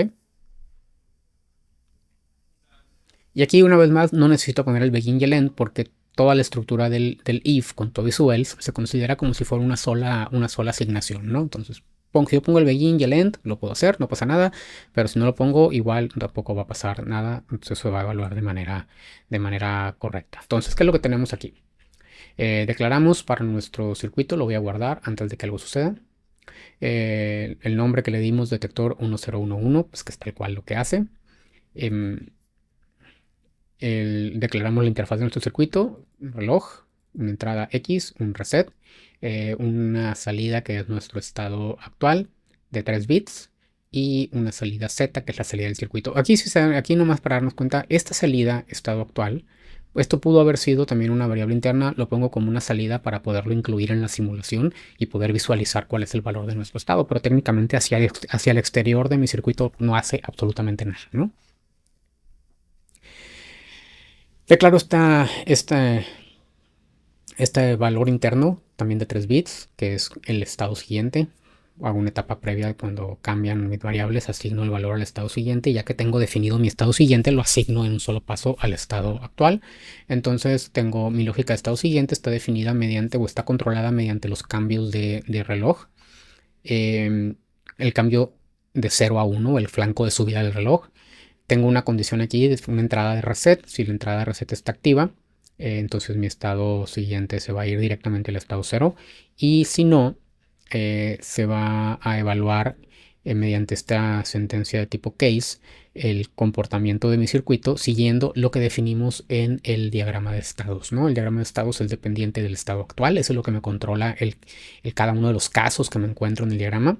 Y aquí una vez más no necesito poner el begin y el end porque toda la estructura del if con todo y su else se considera como si fuera una sola asignación, ¿no? Entonces, si yo pongo el begin y el end, lo puedo hacer, no pasa nada, pero si no lo pongo, igual tampoco va a pasar nada, entonces se va a evaluar de manera correcta. Entonces, ¿qué es lo que tenemos aquí? Declaramos para nuestro circuito, lo voy a guardar antes de que algo suceda. El nombre que le dimos, detector 1011, pues que es tal cual lo que hace. Declaramos la interfaz de nuestro circuito, un reloj, una entrada X, un reset, una salida que es nuestro estado actual de 3 bits y una salida Z que es la salida del circuito. Aquí nomás para darnos cuenta, esta salida, estado actual, esto pudo haber sido también una variable interna, lo pongo como una salida para poderlo incluir en la simulación y poder visualizar cuál es el valor de nuestro estado, pero técnicamente hacia el exterior de mi circuito no hace absolutamente nada, ¿no? Declaro este valor interno también de 3 bits, que es el estado siguiente. Hago una etapa previa cuando cambian mis variables, asigno el valor al estado siguiente, y ya que tengo definido mi estado siguiente, lo asigno en un solo paso al estado actual. Entonces tengo mi lógica de estado siguiente, está definida mediante o está controlada mediante los cambios de reloj. El cambio de 0 a 1, el flanco de subida del reloj. Tengo una condición aquí, una entrada de reset. Si la entrada de reset está activa, entonces mi estado siguiente se va a ir directamente al estado 0. Y si no, se va a evaluar mediante esta sentencia de tipo case el comportamiento de mi circuito siguiendo lo que definimos en el diagrama de estados, ¿no? El diagrama de estados es dependiente del estado actual, eso es lo que me controla cada uno de los casos que me encuentro en el diagrama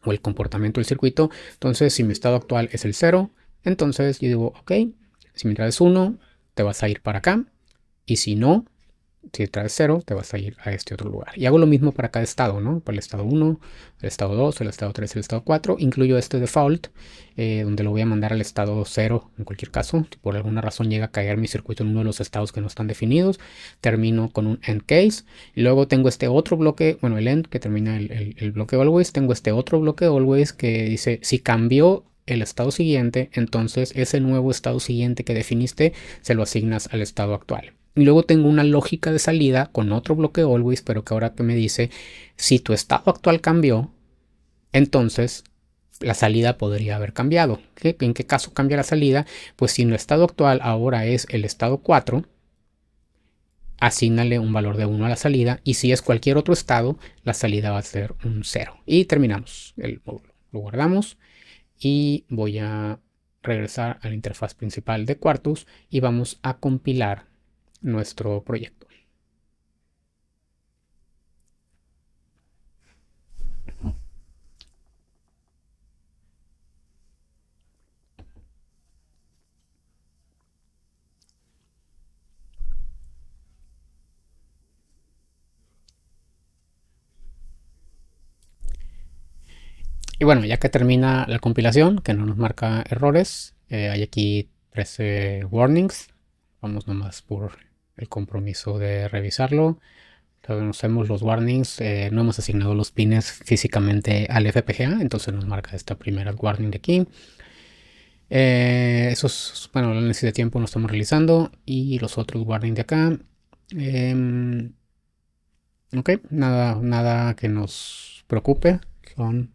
o el comportamiento del circuito. Entonces, si mi estado actual es el 0, entonces yo digo, ok, si mi entrada es 1, te vas a ir para acá, y si no, si traes 0, te vas a ir a este otro lugar. Y hago lo mismo para cada estado, ¿no? Para el estado 1, el estado 2, el estado 3, el estado 4. Incluyo este default, donde lo voy a mandar al estado 0 en cualquier caso. Si por alguna razón llega a caer mi circuito en uno de los estados que no están definidos, termino con un end case. Y luego tengo este otro bloque, bueno, el end que termina el bloque always. Tengo este otro bloque always que dice, si cambió el estado siguiente, entonces ese nuevo estado siguiente que definiste se lo asignas al estado actual. Y luego tengo una lógica de salida con otro bloque always, pero que ahora que me dice, si tu estado actual cambió, entonces la salida podría haber cambiado. ¿En qué caso cambia la salida? Pues si el estado actual ahora es el estado 4, asígnale un valor de 1 a la salida, y si es cualquier otro estado, la salida va a ser un 0. Y terminamos el módulo. Lo guardamos y voy a regresar a la interfaz principal de Quartus y vamos a compilar nuestro proyecto. Y bueno, ya que termina la compilación, que no nos marca errores, hay aquí 13 warnings. Vamos nomás por el compromiso de revisarlo. Conocemos los warnings, no hemos asignado los pines físicamente al FPGA, entonces nos marca esta primera warning de aquí. Esos, bueno, el análisis de tiempo lo estamos realizando y los otros warnings de acá. Ok, nada que nos preocupe, son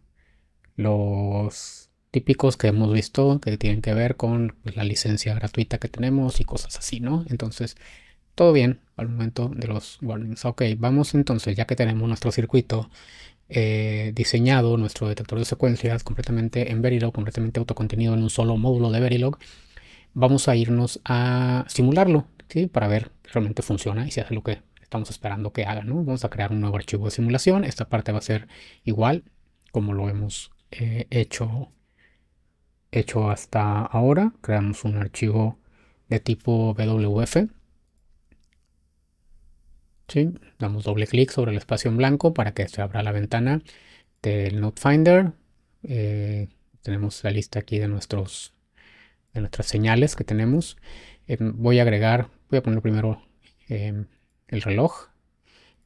los típicos que hemos visto que tienen que ver con pues, la licencia gratuita que tenemos y cosas así, ¿no? Entonces, todo bien al momento de los warnings. Ok, vamos entonces, ya que tenemos nuestro circuito diseñado, nuestro detector de secuencias completamente en Verilog, completamente autocontenido en un solo módulo de Verilog, vamos a irnos a simularlo, ¿sí? Para ver si realmente funciona y si hace lo que estamos esperando que haga, ¿no? Vamos a crear un nuevo archivo de simulación. Esta parte va a ser igual como lo hemos hecho hasta ahora. Creamos un archivo de tipo BWF. ¿Sí? Damos doble clic sobre el espacio en blanco para que se abra la ventana del Node Finder. Tenemos la lista aquí de nuestras señales que tenemos. Voy a poner primero el reloj,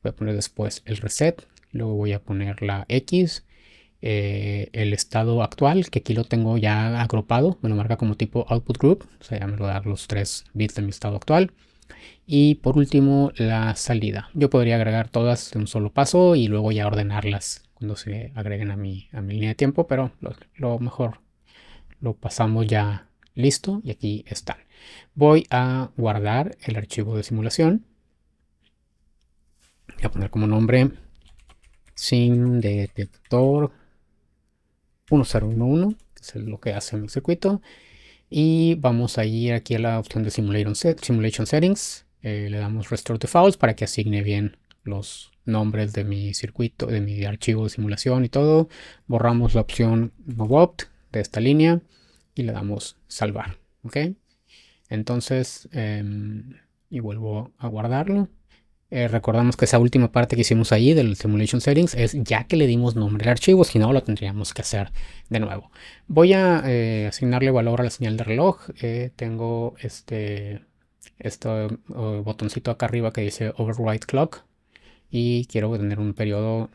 voy a poner después el reset, luego voy a poner la X, el estado actual, que aquí lo tengo ya agrupado, me lo marca como tipo output group, o sea, ya me lo da los 3 bits de mi estado actual. Y por último, la salida. Yo podría agregar todas de un solo paso y luego ya ordenarlas cuando se agreguen a mi línea de tiempo, pero lo mejor lo pasamos ya listo y aquí están. Voy a guardar el archivo de simulación. Voy a poner como nombre simdetector 1011, que es lo que hace mi circuito. Y vamos a ir aquí a la opción de Simulation Settings. Le damos Restore Defaults para que asigne bien los nombres de mi circuito, de mi archivo de simulación y todo. Borramos la opción NoOpt de esta línea y le damos salvar. ¿Ok? Entonces, y vuelvo a guardarlo. Recordamos que esa última parte que hicimos ahí del Simulation Settings es ya que le dimos nombre al archivo, si no lo tendríamos que hacer de nuevo. Voy a asignarle valor a la señal de reloj. Tengo este botoncito acá arriba que dice Override Clock y quiero tener un periodo,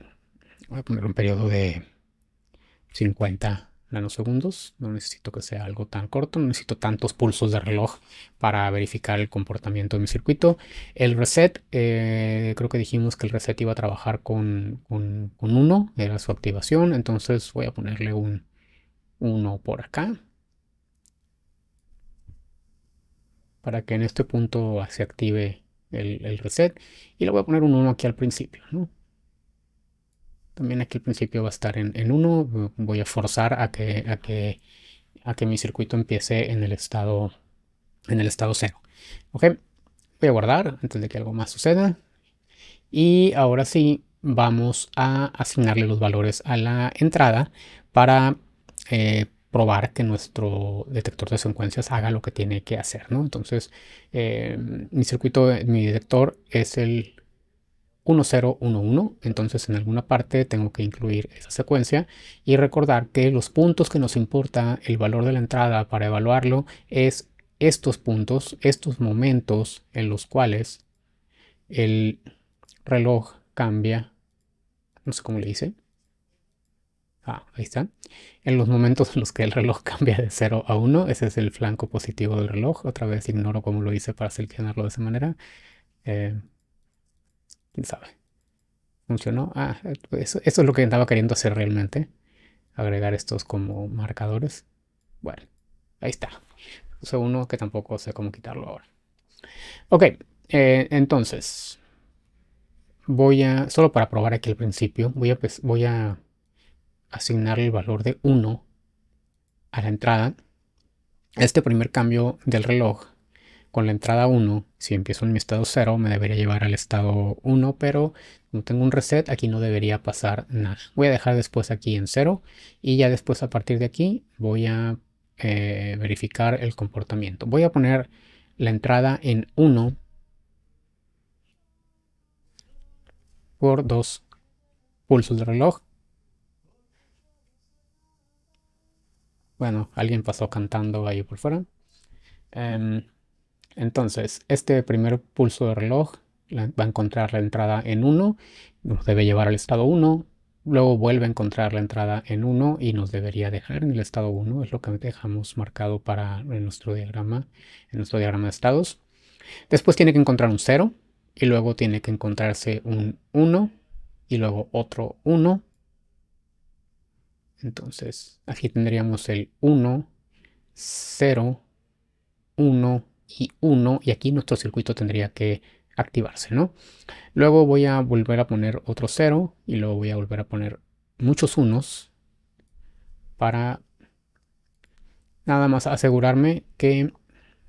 voy a poner un periodo de 50 nanosegundos. No necesito que sea algo tan corto, no necesito tantos pulsos de reloj para verificar el comportamiento de mi circuito. El reset, creo que dijimos que el reset iba a trabajar con 1, era su activación, entonces voy a ponerle un 1 por acá para que en este punto se active el reset, y le voy a poner un 1 aquí al principio, ¿no? También aquí al principio va a estar en 1. Voy a forzar a que mi circuito empiece en el estado 0. Ok, voy a guardar antes de que algo más suceda. Y ahora sí, vamos a asignarle los valores a la entrada para probar que nuestro detector de secuencias haga lo que tiene que hacer, ¿no? Entonces, mi detector es el 1011. Entonces, en alguna parte tengo que incluir esa secuencia y recordar que los puntos que nos importa el valor de la entrada para evaluarlo es estos puntos, estos momentos en los cuales el reloj cambia, no sé cómo le dice. Ahí está. En los momentos en los que el reloj cambia de 0 a 1, ese es el flanco positivo del reloj. Otra vez ignoro cómo lo hice para seleccionarlo de esa manera. ¿Quién sabe? ¿Funcionó? Pues eso es lo que estaba queriendo hacer realmente. Agregar estos como marcadores. Bueno, ahí está. Puse uno que tampoco sé cómo quitarlo ahora. Ok, entonces solo para probar aquí al principio, voy a asignar el valor de 1 a la entrada. Este primer cambio del reloj con la entrada 1, si empiezo en mi estado 0, me debería llevar al estado 1, pero como tengo un reset, aquí no debería pasar nada. Voy a dejar después aquí en 0 y ya después a partir de aquí voy a verificar el comportamiento. Voy a poner la entrada en 1 por 2 pulsos de reloj. Bueno, alguien pasó cantando ahí por fuera. Entonces, este primer pulso de reloj va a encontrar la entrada en 1, nos debe llevar al estado 1, luego vuelve a encontrar la entrada en 1 y nos debería dejar en el estado 1, es lo que dejamos marcado en nuestro diagrama de estados. Después tiene que encontrar un 0 y luego tiene que encontrarse un 1 y luego otro 1. Entonces, aquí tendríamos el 1, 0, 1 y 1, y aquí nuestro circuito tendría que activarse, ¿no? Luego voy a volver a poner otro 0 y luego voy a volver a poner muchos unos para nada más asegurarme que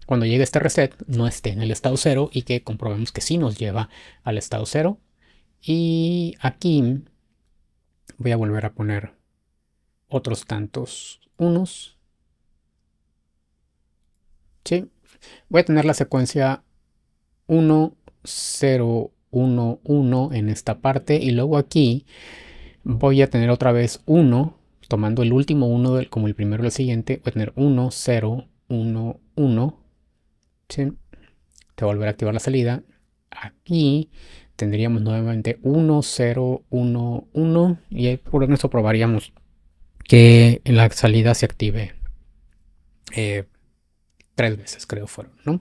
cuando llegue este reset no esté en el estado 0 y que comprobemos que sí nos lleva al estado 0. Y aquí voy a volver a poner otros tantos unos. ¿Sí? Voy a tener la secuencia 1, 0, 1, 1 en esta parte y luego aquí voy a tener otra vez 1, tomando el último 1 como el primero del siguiente, voy a tener 1, 0, 1, 1. ¿Sí? Te voy a volver a activar la salida. Aquí tendríamos nuevamente 1, 0, 1, 1 y por eso probaríamos que la salida se active 3 veces, creo fueron, ¿no?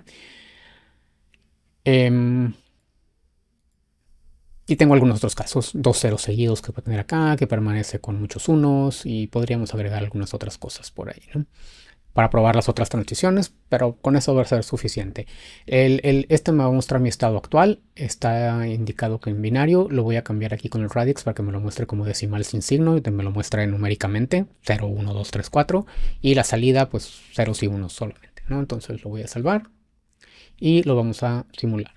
Y tengo algunos otros casos, 2 ceros seguidos que puedo tener acá, que permanece con muchos unos y podríamos agregar algunas otras cosas por ahí, ¿no? Para probar las otras transiciones, pero con eso va a ser suficiente. Este me va a mostrar mi estado actual, está indicado que en binario, lo voy a cambiar aquí con el radix para que me lo muestre como decimal sin signo y me lo muestre numéricamente, 0, 1, 2, 3, 4, y la salida pues ceros y unos solamente, ¿no? Entonces lo voy a salvar y lo vamos a simular.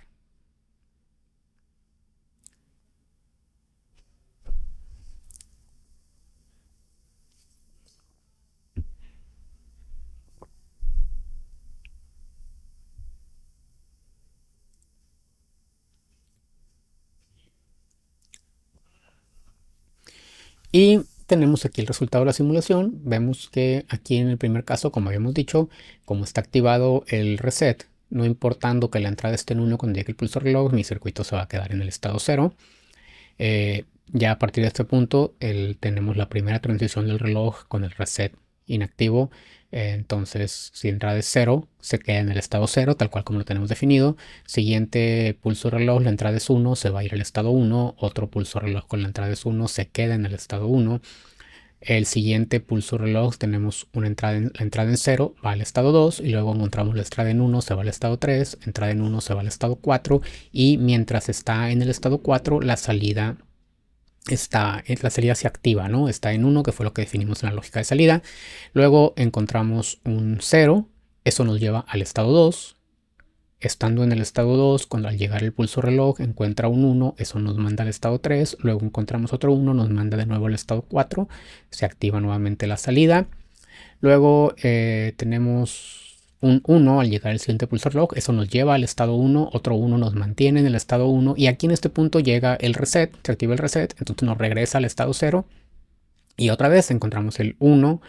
Y tenemos aquí el resultado de la simulación. Vemos que aquí en el primer caso, como habíamos dicho, como está activado el reset, no importando que la entrada esté en 1 cuando llegue el pulso reloj, mi circuito se va a quedar en el estado 0. Ya a partir de este punto tenemos la primera transición del reloj con el reset inactivo. Entonces, si entrada es 0, se queda en el estado 0, tal cual como lo tenemos definido. Siguiente pulso reloj, la entrada es 1, se va a ir al estado 1. Otro pulso reloj con la entrada es 1, se queda en el estado 1. El siguiente pulso reloj tenemos la entrada en 0, va al estado 2 y luego encontramos la entrada en 1, se va al estado 3, entrada en 1 se va al estado 4 y mientras está en el estado 4 la salida la salida se activa, ¿no? Está en 1, que fue lo que definimos en la lógica de salida. Luego encontramos un 0, eso nos lleva al estado 2. Estando en el estado 2, cuando al llegar el pulso reloj encuentra un 1, eso nos manda al estado 3, luego encontramos otro 1, nos manda de nuevo al estado 4, se activa nuevamente la salida. Luego tenemos un 1 al llegar al siguiente pulso reloj, eso nos lleva al estado 1, otro 1 nos mantiene en el estado 1 y aquí en este punto llega el reset, se activa el reset, entonces nos regresa al estado 0 y otra vez encontramos el 1,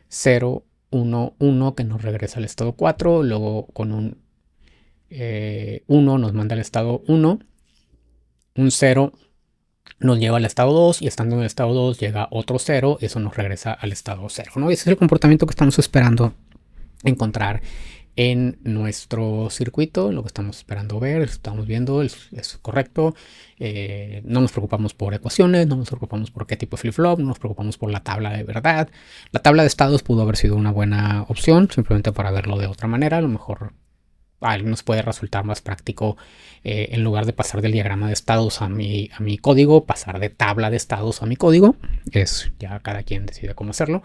0, 1, 1 que nos regresa al estado 4, luego con un 1 nos manda al estado 1, un 0 nos lleva al estado 2 y estando en el estado 2 llega otro 0, eso nos regresa al estado 0, ¿no? Ese es el comportamiento que estamos esperando encontrar en nuestro circuito, lo que estamos esperando ver, estamos viendo, es correcto. No nos preocupamos por ecuaciones, no nos preocupamos por qué tipo de flip-flop, no nos preocupamos por la tabla de verdad. La tabla de estados pudo haber sido una buena opción, simplemente para verlo de otra manera, a lo mejor nos puede resultar más práctico en lugar de pasar del diagrama de estados a mi código, pasar de tabla de estados a mi código. Es ya cada quien decide cómo hacerlo.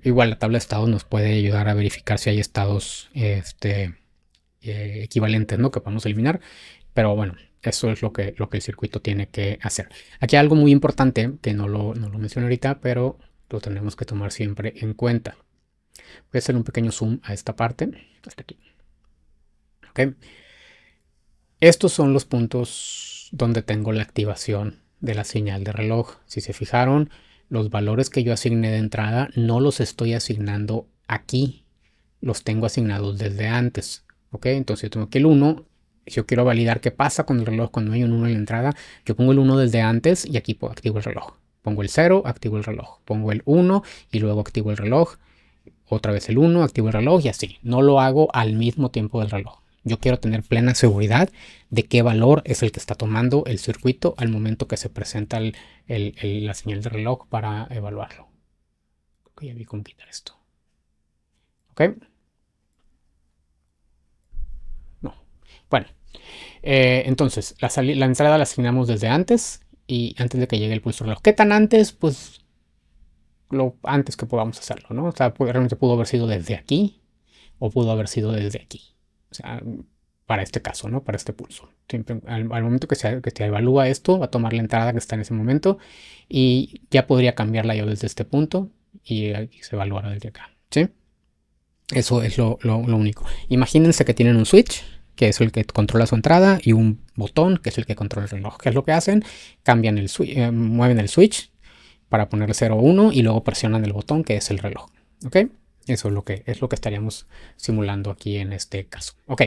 Igual la tabla de estados nos puede ayudar a verificar si hay estados equivalentes, ¿no? Que podemos eliminar. Pero bueno, eso es lo que el circuito tiene que hacer. Aquí hay algo muy importante que no lo mencioné ahorita, pero lo tenemos que tomar siempre en cuenta. Voy a hacer un pequeño zoom a esta parte, hasta aquí. Okay. Estos son los puntos donde tengo la activación de la señal de reloj. Si se fijaron, los valores que yo asigné de entrada no los estoy asignando aquí, los tengo asignados desde antes. ¿Ok? Entonces yo tengo aquí el 1. Si yo quiero validar qué pasa con el reloj cuando hay un 1 en la entrada, yo pongo el 1 desde antes y aquí activo el reloj. Pongo el 0, activo el reloj. Pongo el 1 y luego activo el reloj. Otra vez el 1, activo el reloj y así. No lo hago al mismo tiempo del reloj. Yo quiero tener plena seguridad de qué valor es el que está tomando el circuito al momento que se presenta la señal de reloj para evaluarlo. Ok, ya vi cómo quitar esto. Ok. No. Bueno. Entonces, la entrada la asignamos desde antes y antes de que llegue el pulso reloj. ¿Qué tan antes? Pues lo antes que podamos hacerlo, ¿no? O sea, realmente pudo haber sido desde aquí o pudo haber sido desde aquí. O sea, para este caso, ¿no? Para este pulso. Siempre, al momento que se evalúa esto, va a tomar la entrada que está en ese momento y ya podría cambiarla yo desde este punto y se evaluará desde acá, ¿sí? Eso es lo único. Imagínense que tienen un switch, que es el que controla su entrada, y un botón, que es el que controla el reloj. ¿Qué es lo que hacen? Cambian el switch, mueven el switch para ponerle 0 o 1 y luego presionan el botón, que es el reloj. ¿Ok? Eso es lo que estaríamos simulando aquí en este caso. Ok.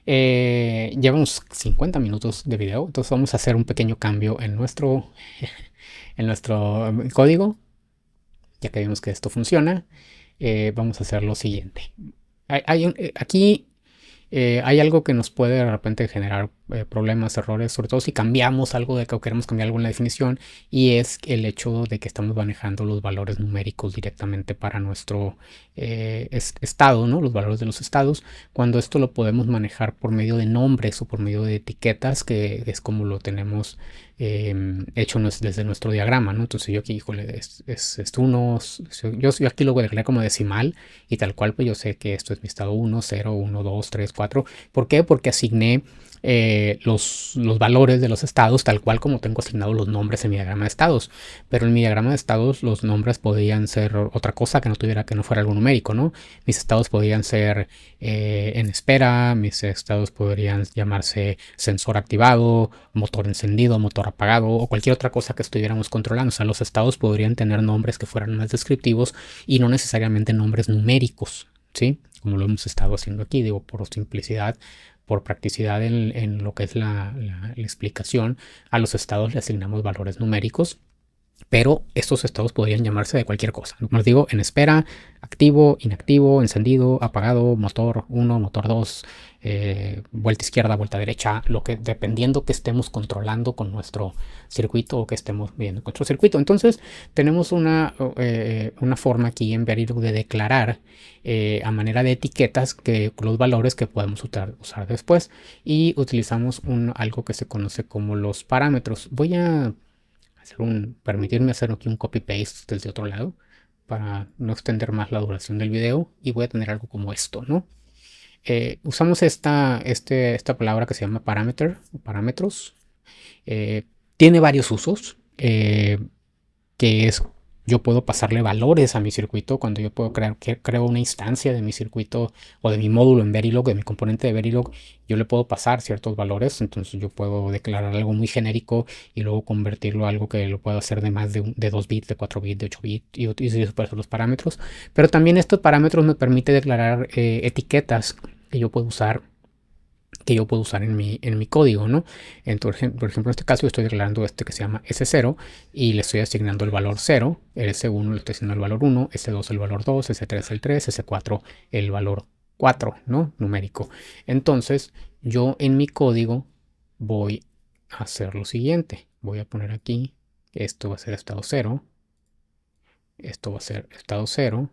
Llevamos 50 minutos de video, entonces vamos a hacer un pequeño cambio en nuestro código. Ya que vimos que esto funciona, vamos a hacer lo siguiente. Aquí hay algo que nos puede de repente generar problemas, errores, sobre todo si cambiamos algo o queremos cambiar algo en la definición, y es el hecho de que estamos manejando los valores numéricos directamente para nuestro estado, ¿no? Los valores de los estados, cuando esto lo podemos manejar por medio de nombres o por medio de etiquetas, que es como lo tenemos hecho desde nuestro diagrama, ¿no? Entonces yo aquí, híjole, yo aquí lo voy a declarar como decimal y tal cual, pues yo sé que esto es mi estado 1, 0, 1, 2, 3, 4. ¿Por qué? Porque asigné los valores de los estados tal cual como tengo asignados los nombres en mi diagrama de estados, pero en mi diagrama de estados los nombres podían ser otra cosa que no fuera algo numérico, ¿no? Mis estados podían ser en espera, mis estados podrían llamarse sensor activado, motor encendido, motor apagado o cualquier otra cosa que estuviéramos controlando. O sea, los estados podrían tener nombres que fueran más descriptivos y no necesariamente nombres numéricos, ¿sí? Como lo hemos estado haciendo aquí, digo, por simplicidad, por practicidad en lo que es la explicación, a los estados le asignamos valores numéricos, pero estos estados podrían llamarse de cualquier cosa. Como les digo, en espera, activo, inactivo, encendido, apagado, motor 1, motor 2, vuelta izquierda, vuelta derecha, dependiendo que estemos controlando con nuestro circuito o que estemos viendo con nuestro circuito. Entonces tenemos una forma aquí en Verilog de declarar a manera de etiquetas los valores que podemos usar después, y utilizamos algo que se conoce como los parámetros. Voy a permitirme hacer aquí un copy-paste desde otro lado para no extender más la duración del video, y voy a tener algo como esto, ¿no? Usamos esta palabra que se llama parámetros. Tiene varios usos, que es, yo puedo pasarle valores a mi circuito. Cuando yo puedo creo una instancia de mi circuito o de mi módulo en Verilog, de mi componente de Verilog, yo le puedo pasar ciertos valores. Entonces yo puedo declarar algo muy genérico y luego convertirlo a algo que lo puedo hacer de más de 2 bits, de 4 bits, de 8 bits, y utilizar los parámetros. Pero también estos parámetros me permiten declarar etiquetas que yo puedo usar en mi código, ¿no? Entonces, por ejemplo, en este caso yo estoy declarando este que se llama S0 y le estoy asignando el valor 0, el S1 le estoy asignando el valor 1, S2 el valor 2, S3 el 3, S4 el valor 4, ¿no? Numérico. Entonces, yo en mi código voy a hacer lo siguiente. Voy a poner aquí que esto va a ser estado 0, esto va a ser estado 0,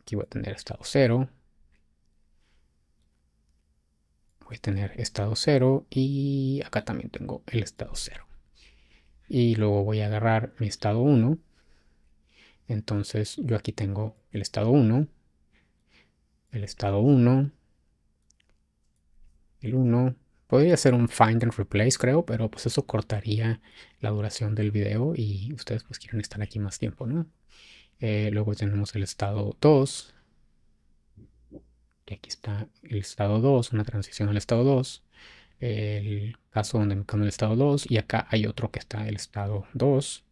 aquí voy a tener estado 0, voy a tener estado 0 y acá también tengo el estado 0. Y luego voy a agarrar mi estado 1. Entonces yo aquí tengo el estado 1, el estado 1, el 1. Podría hacer un find and replace, creo, pero pues eso cortaría la duración del video y ustedes pues quieren estar aquí más tiempo, ¿no? Luego tenemos el estado 2. Y aquí está el estado 2, una transición al estado 2. El caso donde me cambio el estado 2. Y acá hay otro que está el estado 2.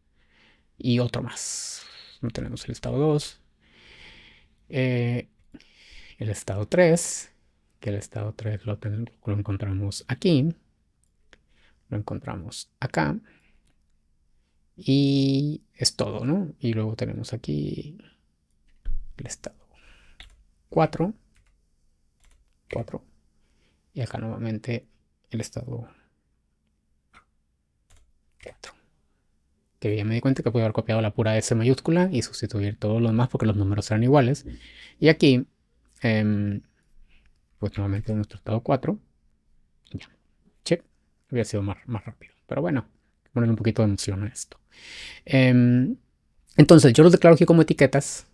Y otro más. No tenemos el estado 2. El estado 3. Que el estado 3 lo encontramos aquí. Lo encontramos acá. Y es todo, ¿no? Y luego tenemos aquí el estado 4. Y acá nuevamente el estado 4. Que ya me di cuenta que puedo haber copiado la pura S mayúscula y sustituir todos los demás porque los números eran iguales. Y aquí, pues nuevamente nuestro estado 4. Ya, check. Hubiera sido más rápido. Pero bueno, ponerle un poquito de emoción a esto. Entonces, yo los declaro aquí como etiquetas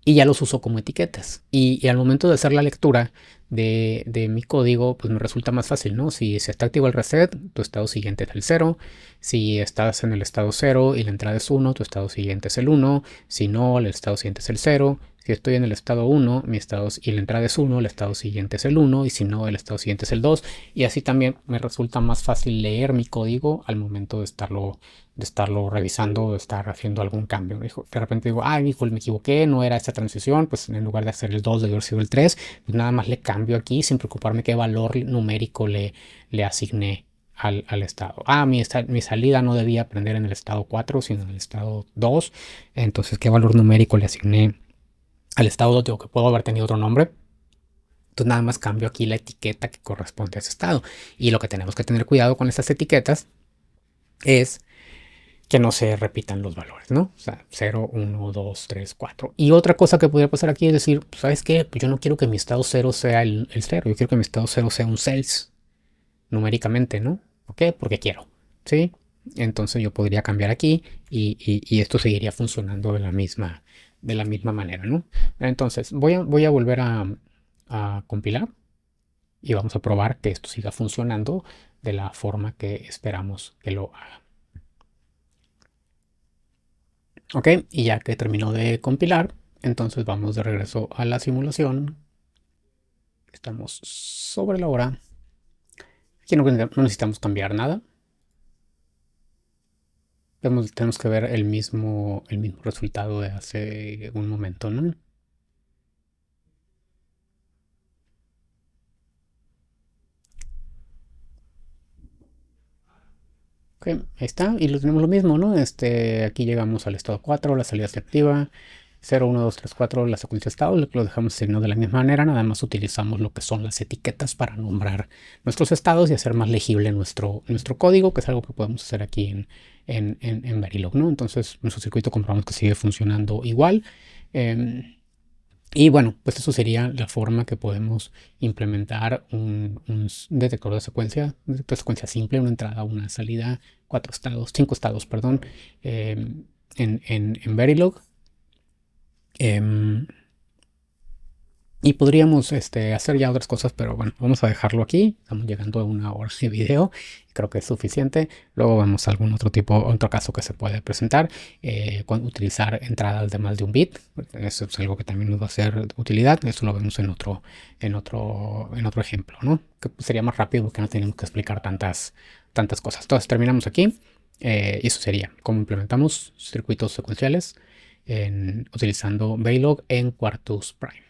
y ya los uso como etiquetas. Y al momento de hacer la lectura de mi código, pues me resulta más fácil, ¿no? Si se está activo el reset, tu estado siguiente es el 0. Si estás en el estado 0 y la entrada es 1, tu estado siguiente es el 1. Si no, el estado siguiente es el 0. Si estoy en el estado 1 y la entrada es 1, el estado siguiente es el 1. Y si no, el estado siguiente es el 2. Y así también me resulta más fácil leer mi código al momento de estarlo revisando, de estar haciendo algún cambio. De repente digo, ay, me equivoqué, no era esta transición, pues en lugar de hacer el 2 debió haber sido el 3, pues nada más le cambio aquí sin preocuparme qué valor numérico le asigné al estado. Mi salida no debía prender en el estado 4, sino en el estado 2. Entonces, ¿qué valor numérico le asigné al estado 2? Digo que puedo haber tenido otro nombre. Entonces nada más cambio aquí la etiqueta que corresponde a ese estado. Y lo que tenemos que tener cuidado con estas etiquetas es que no se repitan los valores, ¿no? O sea, 0, 1, 2, 3, 4. Y otra cosa que podría pasar aquí es decir, ¿sabes qué? Pues yo no quiero que mi estado 0 sea el 0. Yo quiero que mi estado 0 sea un cells numéricamente, ¿no? ¿Por qué? Porque quiero, ¿sí? Entonces yo podría cambiar aquí y esto seguiría funcionando de la misma manera, ¿no? Entonces voy a volver a compilar y vamos a probar que esto siga funcionando de la forma que esperamos que lo haga. Ok, y ya que terminó de compilar, entonces vamos de regreso a la simulación. Estamos sobre la hora. Aquí no necesitamos cambiar nada. Tenemos que ver el mismo resultado de hace un momento, ¿no? Ok, ahí está. Y tenemos lo mismo, ¿no? Aquí llegamos al estado 4, la salida se activa. 0, 1, 2, 3, 4, la secuencia de estado, lo dejamos asignado de la misma manera, nada más utilizamos lo que son las etiquetas para nombrar nuestros estados y hacer más legible nuestro código, que es algo que podemos hacer aquí en Verilog, ¿no? Entonces nuestro circuito comprobamos que sigue funcionando igual. Y bueno, pues eso sería la forma que podemos implementar un detector de secuencia, un detector de secuencia simple, una entrada, una salida, 5 estados, perdón, en Verilog. Em, y podríamos hacer ya otras cosas, pero bueno, vamos a dejarlo aquí. Estamos llegando a 1 hora de video. Creo que es suficiente. Luego vemos algún otro caso que se puede presentar. Con utilizar entradas de más de un bit. Eso es algo que también nos va a ser de utilidad. Eso lo vemos en otro ejemplo, ¿no? Que sería más rápido porque no tenemos que explicar tantas cosas. Entonces terminamos aquí. Y eso sería cómo implementamos circuitos secuenciales utilizando Verilog en Quartus Prime.